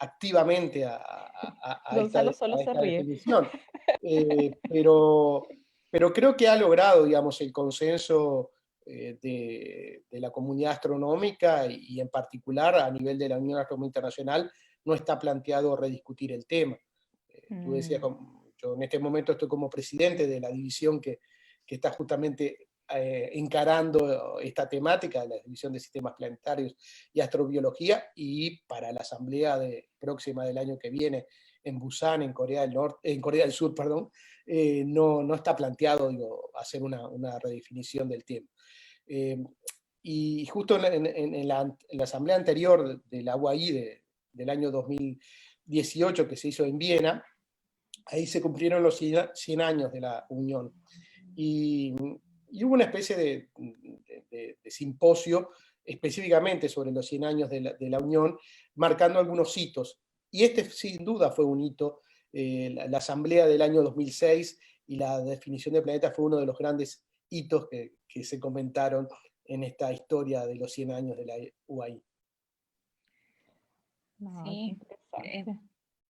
activamente a Gonzalo solo se esta ríe. definición. Pero creo que ha logrado, digamos, el consenso de la comunidad astronómica, y en particular a nivel de la Unión Astronómica Internacional no está planteado rediscutir el tema. Tú decías, yo en este momento estoy como presidente de la división que está justamente encarando esta temática de la división de sistemas planetarios y astrobiología, y para la asamblea próxima del año que viene en Busan, en Corea del Sur, perdón, no está planteado, digo, hacer una redefinición del tema. Y justo en la asamblea anterior de la UAI del año 2018, que se hizo en Viena, ahí se cumplieron los 100 años de la Unión. Y hubo una especie de simposio específicamente sobre los 100 años de la Unión, marcando algunos hitos. Y este sin duda fue un hito. La asamblea del año 2006 y la definición de planeta fue uno de los grandes hitos que se comentaron en esta historia de los 100 años de la UAI. No, Sí,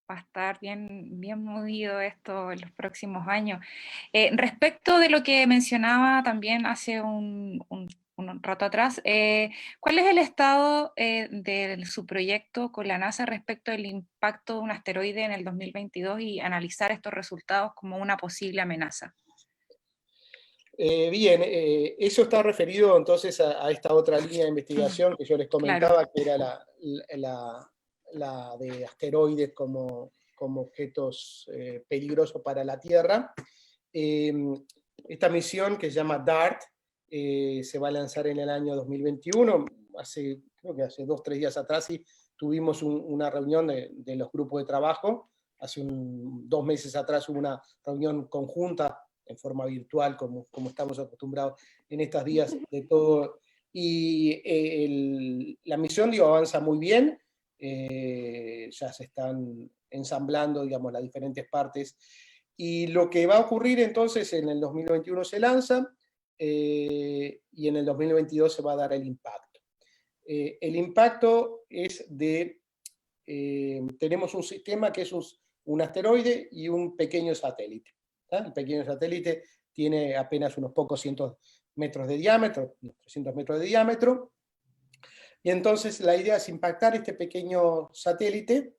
va a estar bien movido esto en los próximos años. Respecto de lo que mencionaba también hace un rato atrás, ¿cuál es el estado de su proyecto con la NASA respecto del impacto de un asteroide en el 2022 y analizar estos resultados como una posible amenaza? Bien, eso está referido entonces a esta otra línea de investigación que yo les comentaba, claro, que era la de asteroides como objetos peligrosos para la Tierra. Esta misión, que se llama DART, se va a lanzar en el año 2021. Creo que hace 2 o 3 días atrás sí, tuvimos una reunión de los grupos de trabajo. Hace 2 meses atrás hubo una reunión conjunta en forma virtual, como estamos acostumbrados en estos días de todo. Y la misión, digo, avanza muy bien. Ya se están ensamblando, digamos, las diferentes partes. Y lo que va a ocurrir entonces, en el 2021 se lanza, y en el 2022 se va a dar el impacto. El impacto es tenemos un sistema que es un asteroide y un pequeño satélite. El pequeño satélite tiene apenas unos pocos cientos metros de diámetro, unos 300 metros de diámetro, y entonces la idea es impactar este pequeño satélite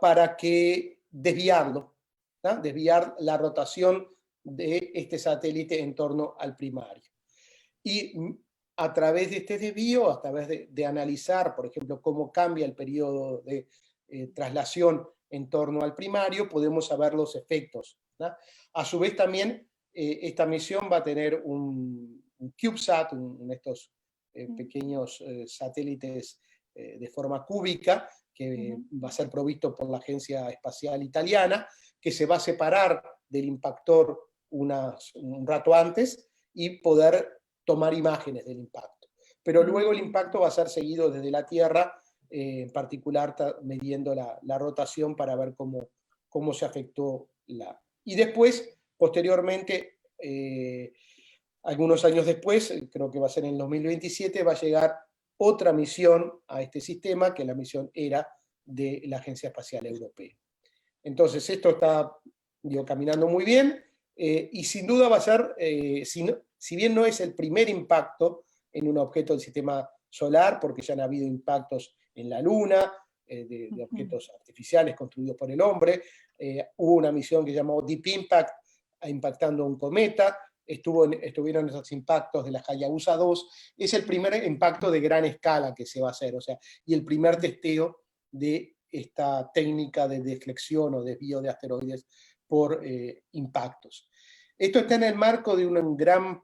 para que desviarlo, ¿no? Desviar la rotación de este satélite en torno al primario. Y a través de este desvío, a través de analizar, por ejemplo, cómo cambia el periodo de traslación en torno al primario, podemos saber los efectos, ¿no? A su vez también esta misión va a tener un CubeSat, estos pequeños satélites de forma cúbica, que va a ser provisto por la Agencia Espacial Italiana, que se va a separar del impactor un rato antes y poder tomar imágenes del impacto. Pero luego el impacto va a ser seguido desde la Tierra, en particular midiendo la rotación para ver cómo se afectó Y después, posteriormente, algunos años después, creo que va a ser en el 2027, va a llegar otra misión a este sistema, que la misión ERA de la Agencia Espacial Europea. Entonces, esto está caminando muy bien, y sin duda va a ser, si bien no es el primer impacto en un objeto del sistema solar, porque ya han habido impactos en la Luna, de objetos artificiales construidos por el hombre, hubo una misión que llamó Deep Impact, impactando un cometa, estuvieron esos impactos de la Hayabusa 2, es el primer impacto de gran escala que se va a hacer, o sea, y el primer testeo de esta técnica de deflexión o desvío de asteroides por impactos. Esto está en el marco de un gran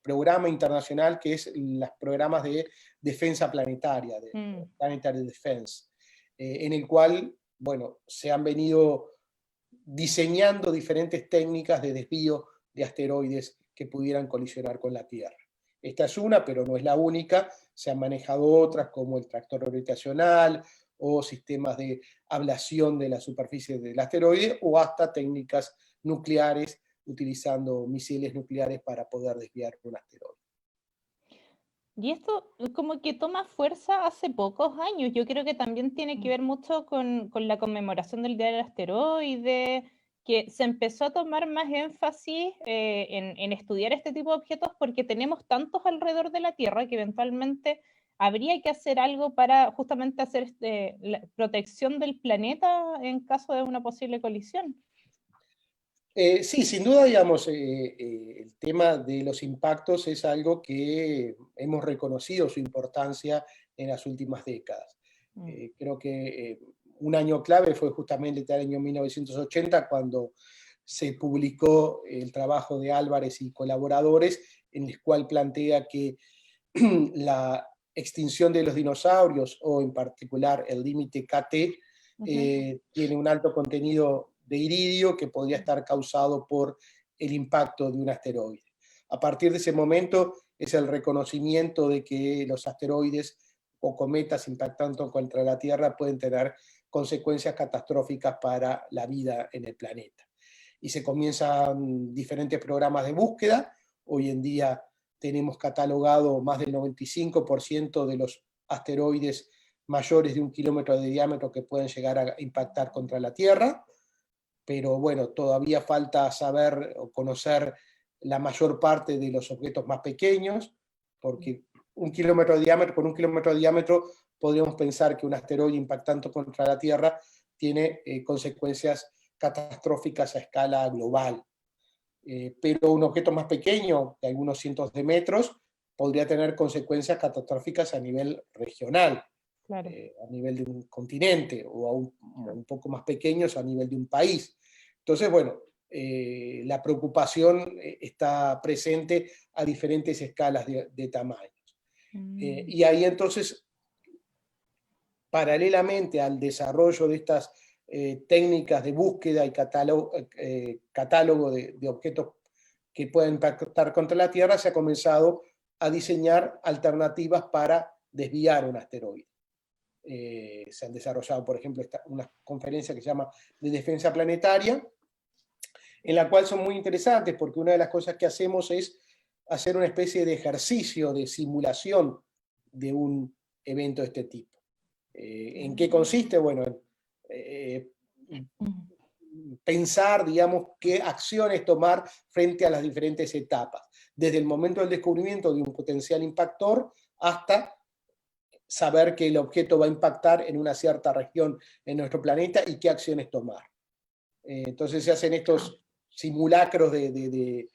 programa internacional que es los programas de defensa planetaria, de Planetary Defense, en el cual, bueno, se han venido diseñando diferentes técnicas de desvío de asteroides que pudieran colisionar con la Tierra. Esta es una, pero no es la única, se han manejado otras como el tractor gravitacional o sistemas de ablación de la superficie del asteroide, o hasta técnicas nucleares utilizando misiles nucleares para poder desviar un asteroide. Y esto como que toma fuerza hace pocos años. Yo creo que también tiene que ver mucho con la conmemoración del Día del Asteroide, que se empezó a tomar más énfasis en estudiar este tipo de objetos porque tenemos tantos alrededor de la Tierra que eventualmente habría que hacer algo para justamente hacer la protección del planeta en caso de una posible colisión. Sí, sin duda, digamos, el tema de los impactos es algo que hemos reconocido su importancia en las últimas décadas. Creo que un año clave fue justamente el año 1980, cuando se publicó el trabajo de Álvarez y colaboradores, en el cual plantea que la extinción de los dinosaurios, o en particular el límite KT, tiene un alto contenido de iridio que podría estar causado por el impacto de un asteroide. A partir de ese momento es el reconocimiento de que los asteroides o cometas impactando contra la Tierra pueden tener consecuencias catastróficas para la vida en el planeta. Y se comienzan diferentes programas de búsqueda. Hoy en día tenemos catalogado más del 95% de los asteroides mayores de 1 kilómetro de diámetro que pueden llegar a impactar contra la Tierra, pero bueno, todavía falta saber o conocer la mayor parte de los objetos más pequeños, porque 1 kilómetro de diámetro, con 1 kilómetro de diámetro podríamos pensar que un asteroide impactando contra la Tierra tiene consecuencias catastróficas a escala global. Pero un objeto más pequeño, de algunos cientos de metros, podría tener consecuencias catastróficas a nivel regional. Claro. A nivel de un continente, o un poco más pequeños a nivel de un país. Entonces, bueno, la preocupación está presente a diferentes escalas de tamaños. Y ahí entonces, paralelamente al desarrollo de estas técnicas de búsqueda y catálogo de objetos que pueden impactar contra la Tierra, se ha comenzado a diseñar alternativas para desviar un asteroide. Se han desarrollado, por ejemplo, una conferencia que se llama de defensa planetaria, en la cual son muy interesantes, porque una de las cosas que hacemos es hacer una especie de ejercicio de simulación de un evento de este tipo. ¿En qué consiste? Bueno, pensar, digamos, qué acciones tomar frente a las diferentes etapas, desde el momento del descubrimiento de un potencial impactor hasta saber que el objeto va a impactar en una cierta región en nuestro planeta y qué acciones tomar. Entonces se hacen estos simulacros de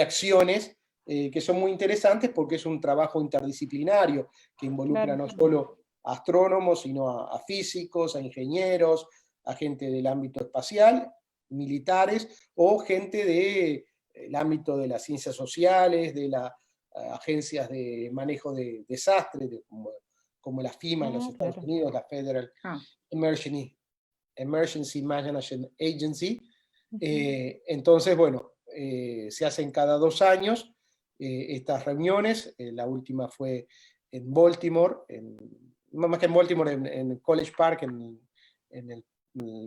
acciones que son muy interesantes, porque es un trabajo interdisciplinario que involucra no solo a astrónomos, sino a físicos, a ingenieros, a gente del ámbito espacial, militares, o gente del ámbito de las ciencias sociales, de las agencias de manejo de desastres, como como la FEMA en los Estados claro. Unidos, la Federal Emergency Management Agency. Entonces, bueno, se hacen cada 2 años estas reuniones. La última fue en Baltimore, más que en Baltimore, en College Park, en el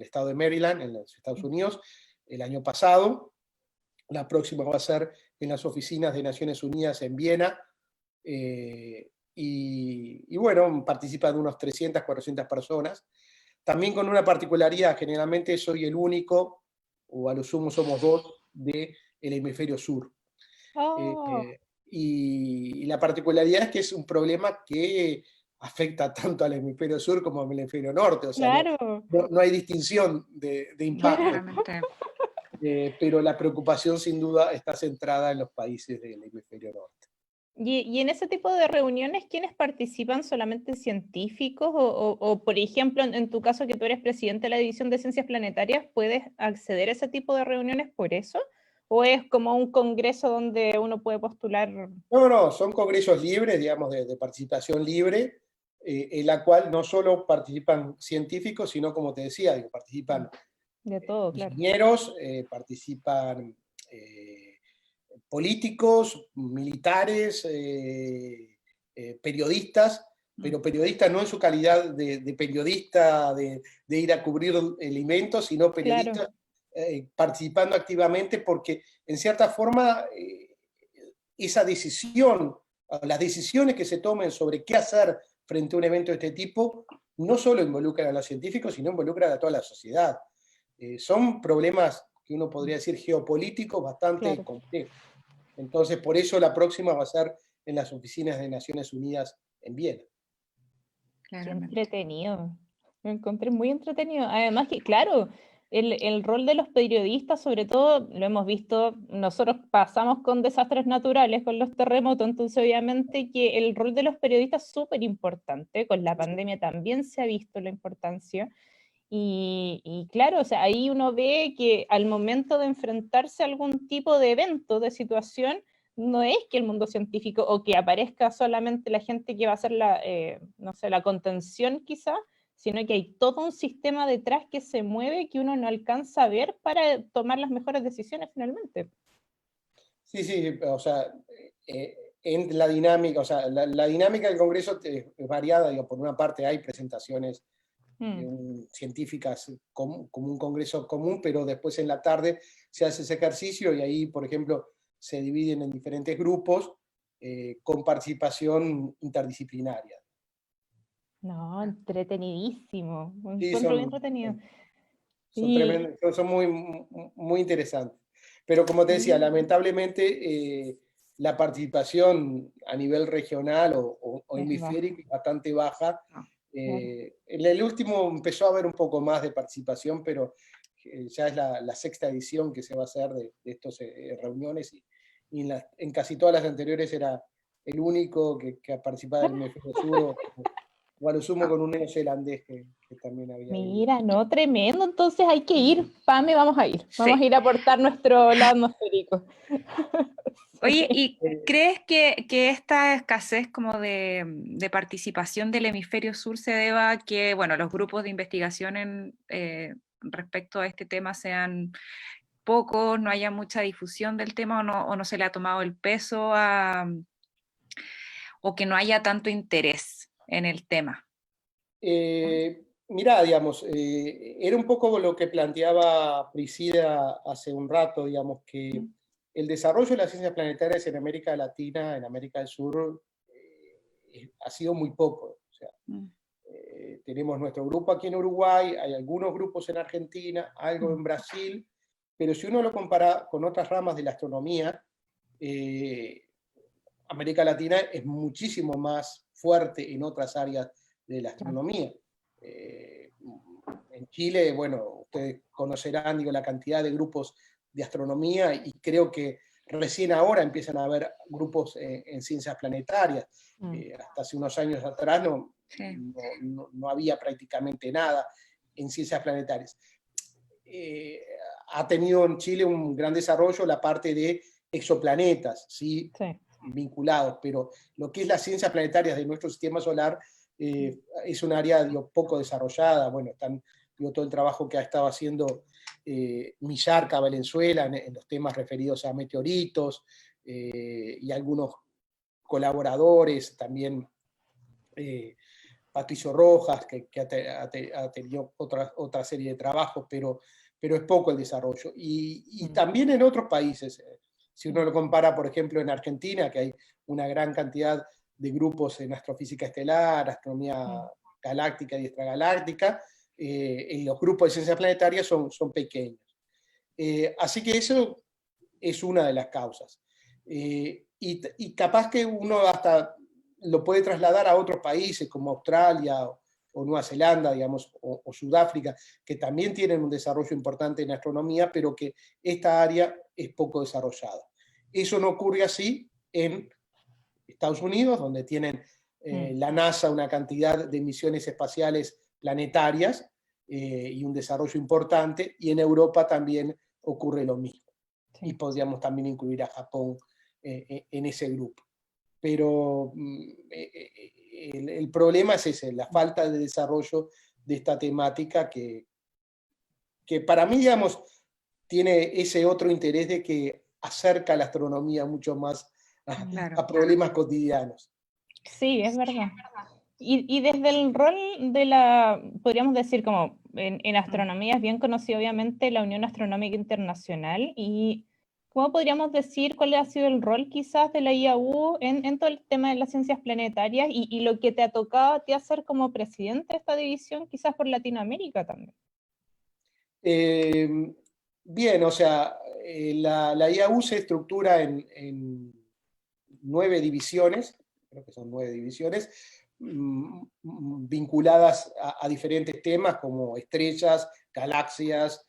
estado de Maryland, en los Estados Unidos, el año pasado. La próxima va a ser en las oficinas de Naciones Unidas en Viena. Y bueno, participan unos 300, 400 personas. También con una particularidad: generalmente soy el único, o a lo sumo somos 2, del hemisferio sur. Oh, Y la particularidad es que es un problema que afecta tanto al hemisferio sur como al hemisferio norte, o sea, claro. no hay distinción de impacto, Claramente. pero la preocupación sin duda está centrada en los países del hemisferio norte. Y en ese tipo de reuniones, ¿quiénes participan? ¿Solamente científicos? O, por ejemplo, en tu caso, que tú eres presidente de la División de Ciencias Planetarias, ¿puedes acceder a ese tipo de reuniones por eso? ¿O es como un congreso donde uno puede postular? No, son congresos libres, digamos, de participación libre, en la cual no solo participan científicos, sino, como te decía, participan De todo, claro. ingenieros, participan políticos, militares, periodistas, pero periodistas no en su calidad de periodista, de ir a cubrir el evento, sino periodistas participando activamente, porque en cierta forma esa decisión, las decisiones que se tomen sobre qué hacer frente a un evento de este tipo, no solo involucran a los científicos, sino involucran a toda la sociedad. Son problemas que uno podría decir geopolíticos bastante complejos. Entonces, por eso la próxima va a ser en las oficinas de Naciones Unidas en Viena. Qué entretenido. Lo encontré muy entretenido. Además que, claro, el rol de los periodistas, sobre todo, lo hemos visto, nosotros pasamos con desastres naturales, con los terremotos, entonces obviamente que el rol de los periodistas es súper importante. Con la pandemia también se ha visto la importancia. Y claro, o sea, ahí uno ve que al momento de enfrentarse a algún tipo de evento, de situación, no es que el mundo científico o que aparezca solamente la gente que va a hacer no sé, la contención quizá, sino que hay todo un sistema detrás que se mueve que uno no alcanza a ver para tomar las mejores decisiones finalmente. Sí, o sea, en la dinámica, o sea, la dinámica del Congreso es variada. Digo, por una parte hay presentaciones científicas como un congreso común, pero después en la tarde se hace ese ejercicio y ahí, por ejemplo, se dividen en diferentes grupos con participación interdisciplinaria. No, entretenidísimo. Un Sí, encuentro bien entretenido. son tremendos, son muy, muy interesantes. Pero como te decía, lamentablemente la participación a nivel regional o hemisférico es bastante baja. En el último empezó a haber un poco más de participación, pero ya es la 6ª edición que se va a hacer de estas reuniones, y en casi todas las anteriores era el único que participaba del hemisferio sur, o a lo sumo con un neozelandés que también había. Mira, no, tremendo, entonces hay que ir, Pame, vamos a ir a ir a aportar nuestro lado atmosférico. Oye, ¿y crees que esta escasez como de participación del hemisferio sur se deba a que, bueno, los grupos de investigación respecto a este tema sean pocos, no haya mucha difusión del tema, o no se le ha tomado el peso o que no haya tanto interés en el tema? Mirá, digamos, era un poco lo que planteaba Priscila hace un rato, digamos, que el desarrollo de las ciencias planetarias en América Latina, en América del Sur, ha sido muy poco. O sea, tenemos nuestro grupo aquí en Uruguay, hay algunos grupos en Argentina, algo en Brasil, pero si uno lo compara con otras ramas de la astronomía, América Latina es muchísimo más fuerte en otras áreas de la astronomía. En Chile, bueno, ustedes conocerán, digo, la cantidad de grupos de astronomía, y creo que recién ahora empiezan a haber grupos en ciencias planetarias. Hasta hace unos años atrás no había prácticamente nada en ciencias planetarias. Ha tenido en Chile un gran desarrollo la parte de exoplanetas, ¿sí? Vinculados, pero lo que es las ciencias planetarias de nuestro sistema solar es un área poco desarrollada. Bueno, todo el trabajo que ha estado haciendo Millarca Valenzuela en los temas referidos a meteoritos, y algunos colaboradores, también Patricio Rojas, que ha tenido otra serie de trabajos, pero es poco el desarrollo. Y también en otros países, si uno lo compara, por ejemplo, en Argentina, que hay una gran cantidad de grupos en astrofísica estelar, astronomía galáctica y extragaláctica, en los grupos de ciencias planetarias son pequeños. Así que eso es una de las causas. Y capaz que uno hasta lo puede trasladar a otros países como Australia o Nueva Zelanda, digamos, o Sudáfrica, que también tienen un desarrollo importante en astronomía, pero que esta área es poco desarrollada. Eso no ocurre así en Estados Unidos, donde tienen la NASA una cantidad de misiones espaciales planetarias y un desarrollo importante, y en Europa también ocurre lo mismo. Sí. Y podríamos también incluir a Japón en ese grupo. Pero el problema es ese, la falta de desarrollo de esta temática que para mí, digamos, tiene ese otro interés de que acerca la astronomía mucho más a problemas cotidianos. Sí, es verdad. Y desde el rol de podríamos decir como en astronomía es bien conocido obviamente la Unión Astronómica Internacional, y ¿cómo podríamos decir cuál ha sido el rol quizás de la IAU en todo el tema de las ciencias planetarias y lo que te ha tocado a ti hacer como presidente de esta división, quizás por Latinoamérica también? Bien, o sea, la IAU se estructura en 9 divisiones, creo que son 9 divisiones, vinculadas a diferentes temas como estrellas, galaxias,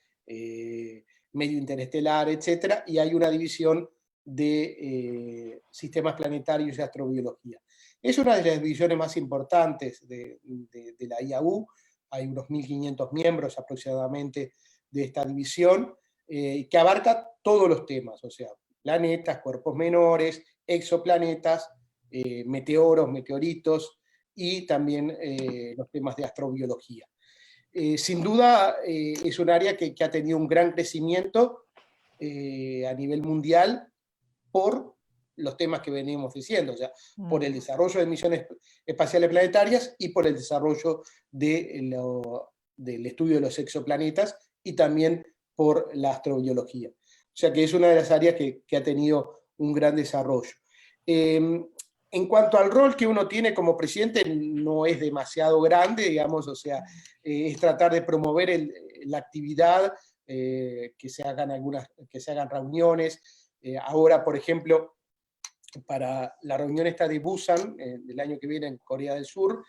medio interestelar, etc. Y hay una división de sistemas planetarios y astrobiología. Es una de las divisiones más importantes de la IAU. Hay unos 1.500 miembros aproximadamente de esta división, que abarca todos los temas, o sea, planetas, cuerpos menores, exoplanetas, meteoros, meteoritos, y también los temas de astrobiología. Sin duda es un área que ha tenido un gran crecimiento a nivel mundial por los temas que venimos diciendo, o sea, por el desarrollo de misiones espaciales planetarias y por el desarrollo del estudio de los exoplanetas, y también por la astrobiología. O sea que es una de las áreas que ha tenido un gran desarrollo. En cuanto al rol que uno tiene como presidente, no es demasiado grande, digamos, o sea, es tratar de promover la actividad, que se hagan reuniones. Ahora, por ejemplo, para la reunión esta de Busan, del año que viene en Corea del Sur,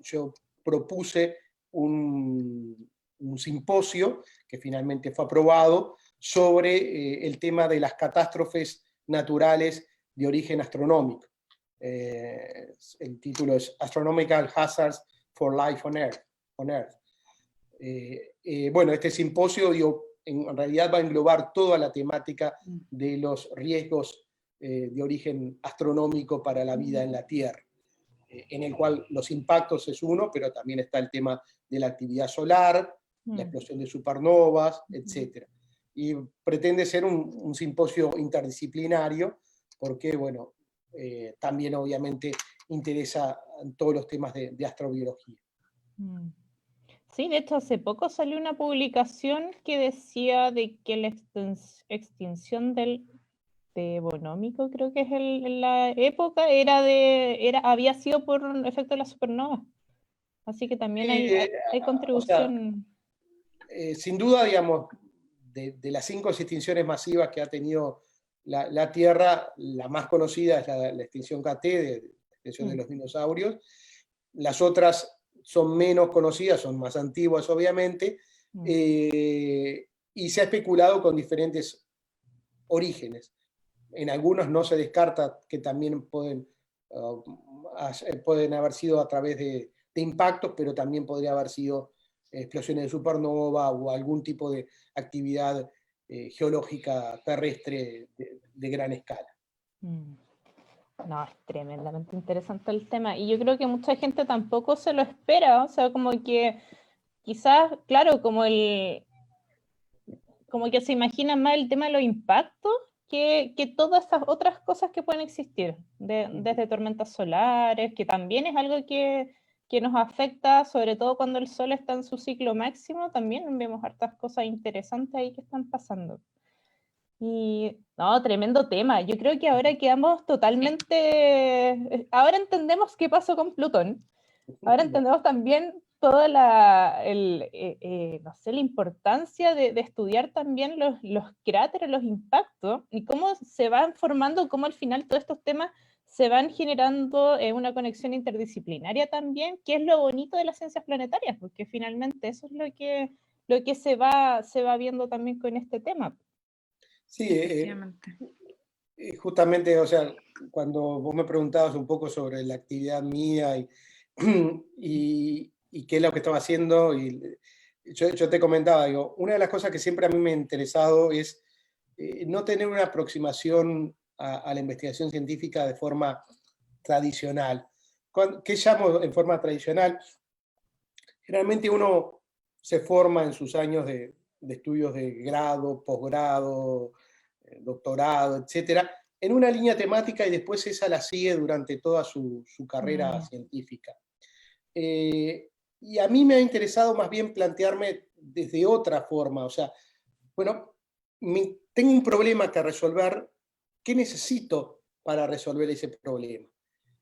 yo propuse un simposio que finalmente fue aprobado sobre el tema de las catástrofes naturales de origen astronómico. El título es Astronomical Hazards for Life on Earth. Bueno, este simposio en realidad va a englobar toda la temática de los riesgos de origen astronómico para la vida en la Tierra, en el cual los impactos es uno, pero también está el tema de la actividad solar, la explosión de supernovas, etc. Y pretende ser un simposio interdisciplinario, porque, bueno, también obviamente interesa en todos los temas de astrobiología. Sí, de hecho hace poco salió una publicación que decía de que la extinción del devonómico, creo que es en la época, había sido por efecto de la supernova. Así que también hay contribución. O sea, sin duda, digamos, de las 5 extinciones masivas que ha tenido la Tierra, la más conocida es la extinción KT, la extinción de los dinosaurios. Las otras son menos conocidas, son más antiguas obviamente, y se ha especulado con diferentes orígenes. En algunos no se descarta que también pueden haber sido a través de impactos, pero también podría haber sido explosiones de supernova o algún tipo de actividad geológica terrestre de gran escala. No, es tremendamente interesante el tema. Y yo creo que mucha gente tampoco se lo espera. O sea, como que quizás, claro, como que se imagina más el tema de los impactos que todas estas otras cosas que pueden existir, desde tormentas solares, que también es algo que nos afecta, sobre todo cuando el sol está en su ciclo máximo, también vemos hartas cosas interesantes ahí que están pasando. Y no, tremendo tema. Yo creo que ahora quedamos totalmente, ahora entendemos qué pasó con Plutón. Ahora entendemos también toda no sé, la importancia de estudiar también los cráteres, los impactos, y cómo se van formando, cómo al final todos estos temas se van generando una conexión interdisciplinaria también, que es lo bonito de las ciencias planetarias, porque finalmente eso es lo que se va viendo también con este tema. Sí, Efectivamente. justamente, o sea, cuando vos me preguntabas un poco sobre la actividad mía y qué es lo que estaba haciendo, y yo te comentaba, digo, una de las cosas que siempre a mí me ha interesado es no tener una aproximación a la investigación científica de forma tradicional. ¿Qué llamo en forma tradicional? Generalmente uno se forma en sus años de estudios de grado, posgrado, doctorado, etcétera, en una línea temática y después esa la sigue durante toda su carrera científica. Y a mí me ha interesado más bien plantearme desde otra forma, o sea, bueno, tengo un problema que resolver, ¿qué necesito para resolver ese problema?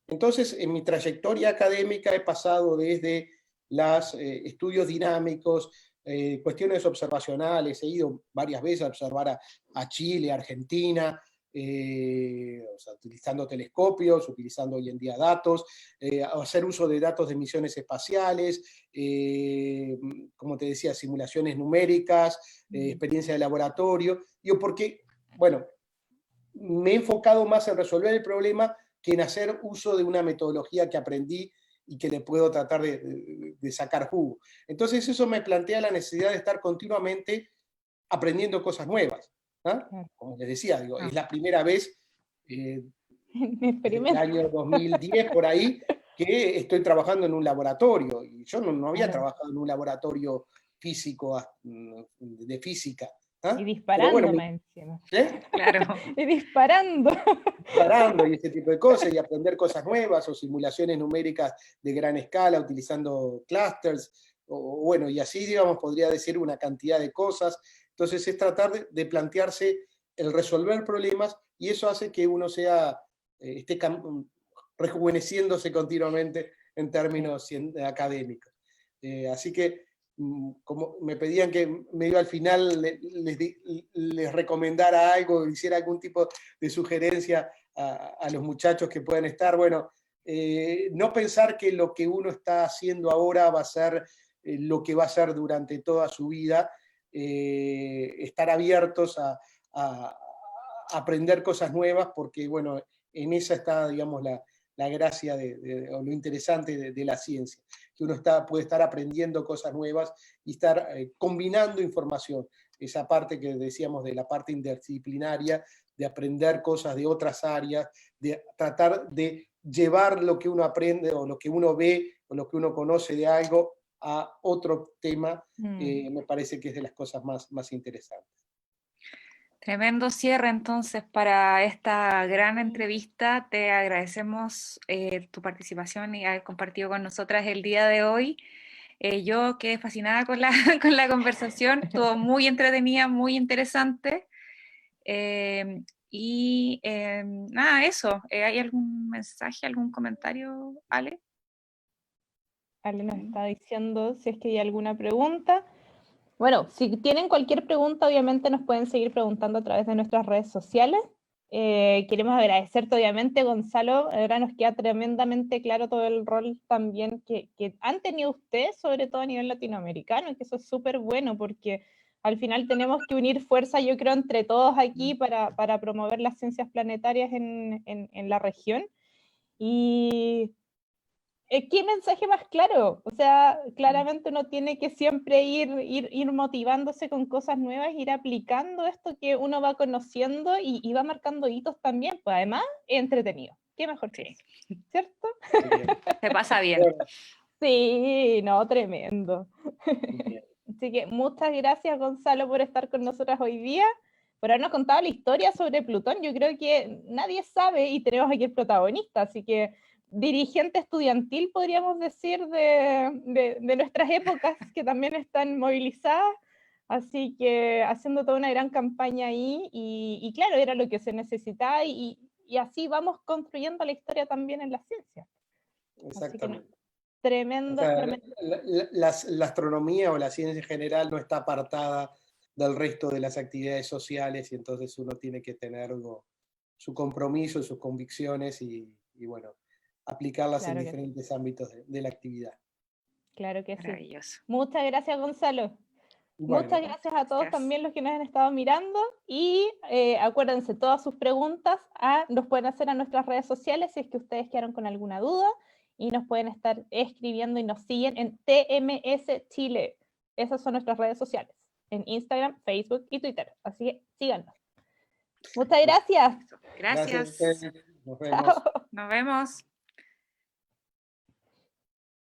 Entonces, en mi trayectoria académica he pasado desde los estudios dinámicos, cuestiones observacionales, he ido varias veces a observar a Chile, Argentina, o sea, utilizando telescopios, utilizando hoy en día datos, hacer uso de datos de misiones espaciales, como te decía, simulaciones numéricas, experiencia de laboratorio, digo, porque, bueno, me he enfocado más en resolver el problema que en hacer uso de una metodología que aprendí y que le puedo tratar de sacar jugo. Entonces eso me plantea la necesidad de estar continuamente aprendiendo cosas nuevas. Como les decía, digo, es la primera vez desde el año 2010 por ahí que estoy trabajando en un laboratorio. Y yo no había trabajado en un laboratorio físico, de física. Y disparando más encima. Claro. Y disparando. Disparando y ese tipo de cosas, y aprender cosas nuevas, o simulaciones numéricas de gran escala utilizando clusters, o bueno, y así, digamos, podría decir una cantidad de cosas. Entonces es tratar de plantearse el resolver problemas, y eso hace que uno esté rejuveneciéndose continuamente en términos académicos. Así que, como me pedían que medio al final les recomendara algo, hiciera algún tipo de sugerencia a los muchachos que puedan estar, bueno, no pensar que lo que uno está haciendo ahora va a ser lo que va a ser durante toda su vida, estar abiertos a aprender cosas nuevas, porque bueno, en esa está, digamos, la gracia o lo interesante de la ciencia, que uno puede estar aprendiendo cosas nuevas y estar combinando información, esa parte que decíamos de la parte interdisciplinaria, de aprender cosas de otras áreas, de tratar de llevar lo que uno aprende o lo que uno ve o lo que uno conoce de algo a otro tema, me parece que es de las cosas más interesantes. Tremendo cierre entonces para esta gran entrevista. Te agradecemos tu participación y haber compartido con nosotras el día de hoy. Yo quedé fascinada con la conversación, estuvo muy entretenida, muy interesante. Nada, eso. ¿Hay algún mensaje, algún comentario, Ale? Ale nos está diciendo si es que hay alguna pregunta. Bueno, si tienen cualquier pregunta, obviamente nos pueden seguir preguntando a través de nuestras redes sociales. Queremos agradecerte, obviamente, Gonzalo. Ahora nos queda tremendamente claro todo el rol también que han tenido ustedes, sobre todo a nivel latinoamericano, que eso es súper bueno, porque al final tenemos que unir fuerza, yo creo, entre todos aquí para promover las ciencias planetarias en la región. Y ¿qué mensaje más claro? O sea, claramente uno tiene que siempre ir motivándose con cosas nuevas, ir aplicando esto que uno va conociendo y va marcando hitos también, pues además es entretenido. qué mejor que Sí. eso, ¿cierto? Bien. Se pasa bien. Bueno, Sí, no, tremendo. bien. Así que muchas gracias, Gonzalo, por estar con nosotras hoy día, por habernos contado la historia sobre Plutón. Yo creo que nadie sabe y tenemos aquí el protagonista, así que dirigente estudiantil, podríamos decir, de nuestras épocas, que también están movilizadas. Así que haciendo toda una gran campaña ahí, y claro, era lo que se necesitaba, y así vamos construyendo la historia también en la ciencia. Así que no, Exactamente. O tremendo, sea, tremendo. la astronomía o la ciencia en general no está apartada del resto de las actividades sociales y entonces uno tiene que tener su compromiso, sus convicciones y bueno, aplicarlas en Claro que sí. diferentes ámbitos de la actividad. Claro que sí. Maravilloso. Muchas gracias, Gonzalo. Bueno, Muchas gracias a todos Gracias. también los que nos han estado mirando, y acuérdense, todas sus preguntas nos pueden hacer a nuestras redes sociales si es que ustedes quedaron con alguna duda, y nos pueden estar escribiendo y nos siguen en TMS Chile. Esas son nuestras redes sociales, en Instagram, Facebook y Twitter. Así que síganos. Muchas gracias. gracias a Gracias. ustedes. Nos vemos. Chao. Nos vemos.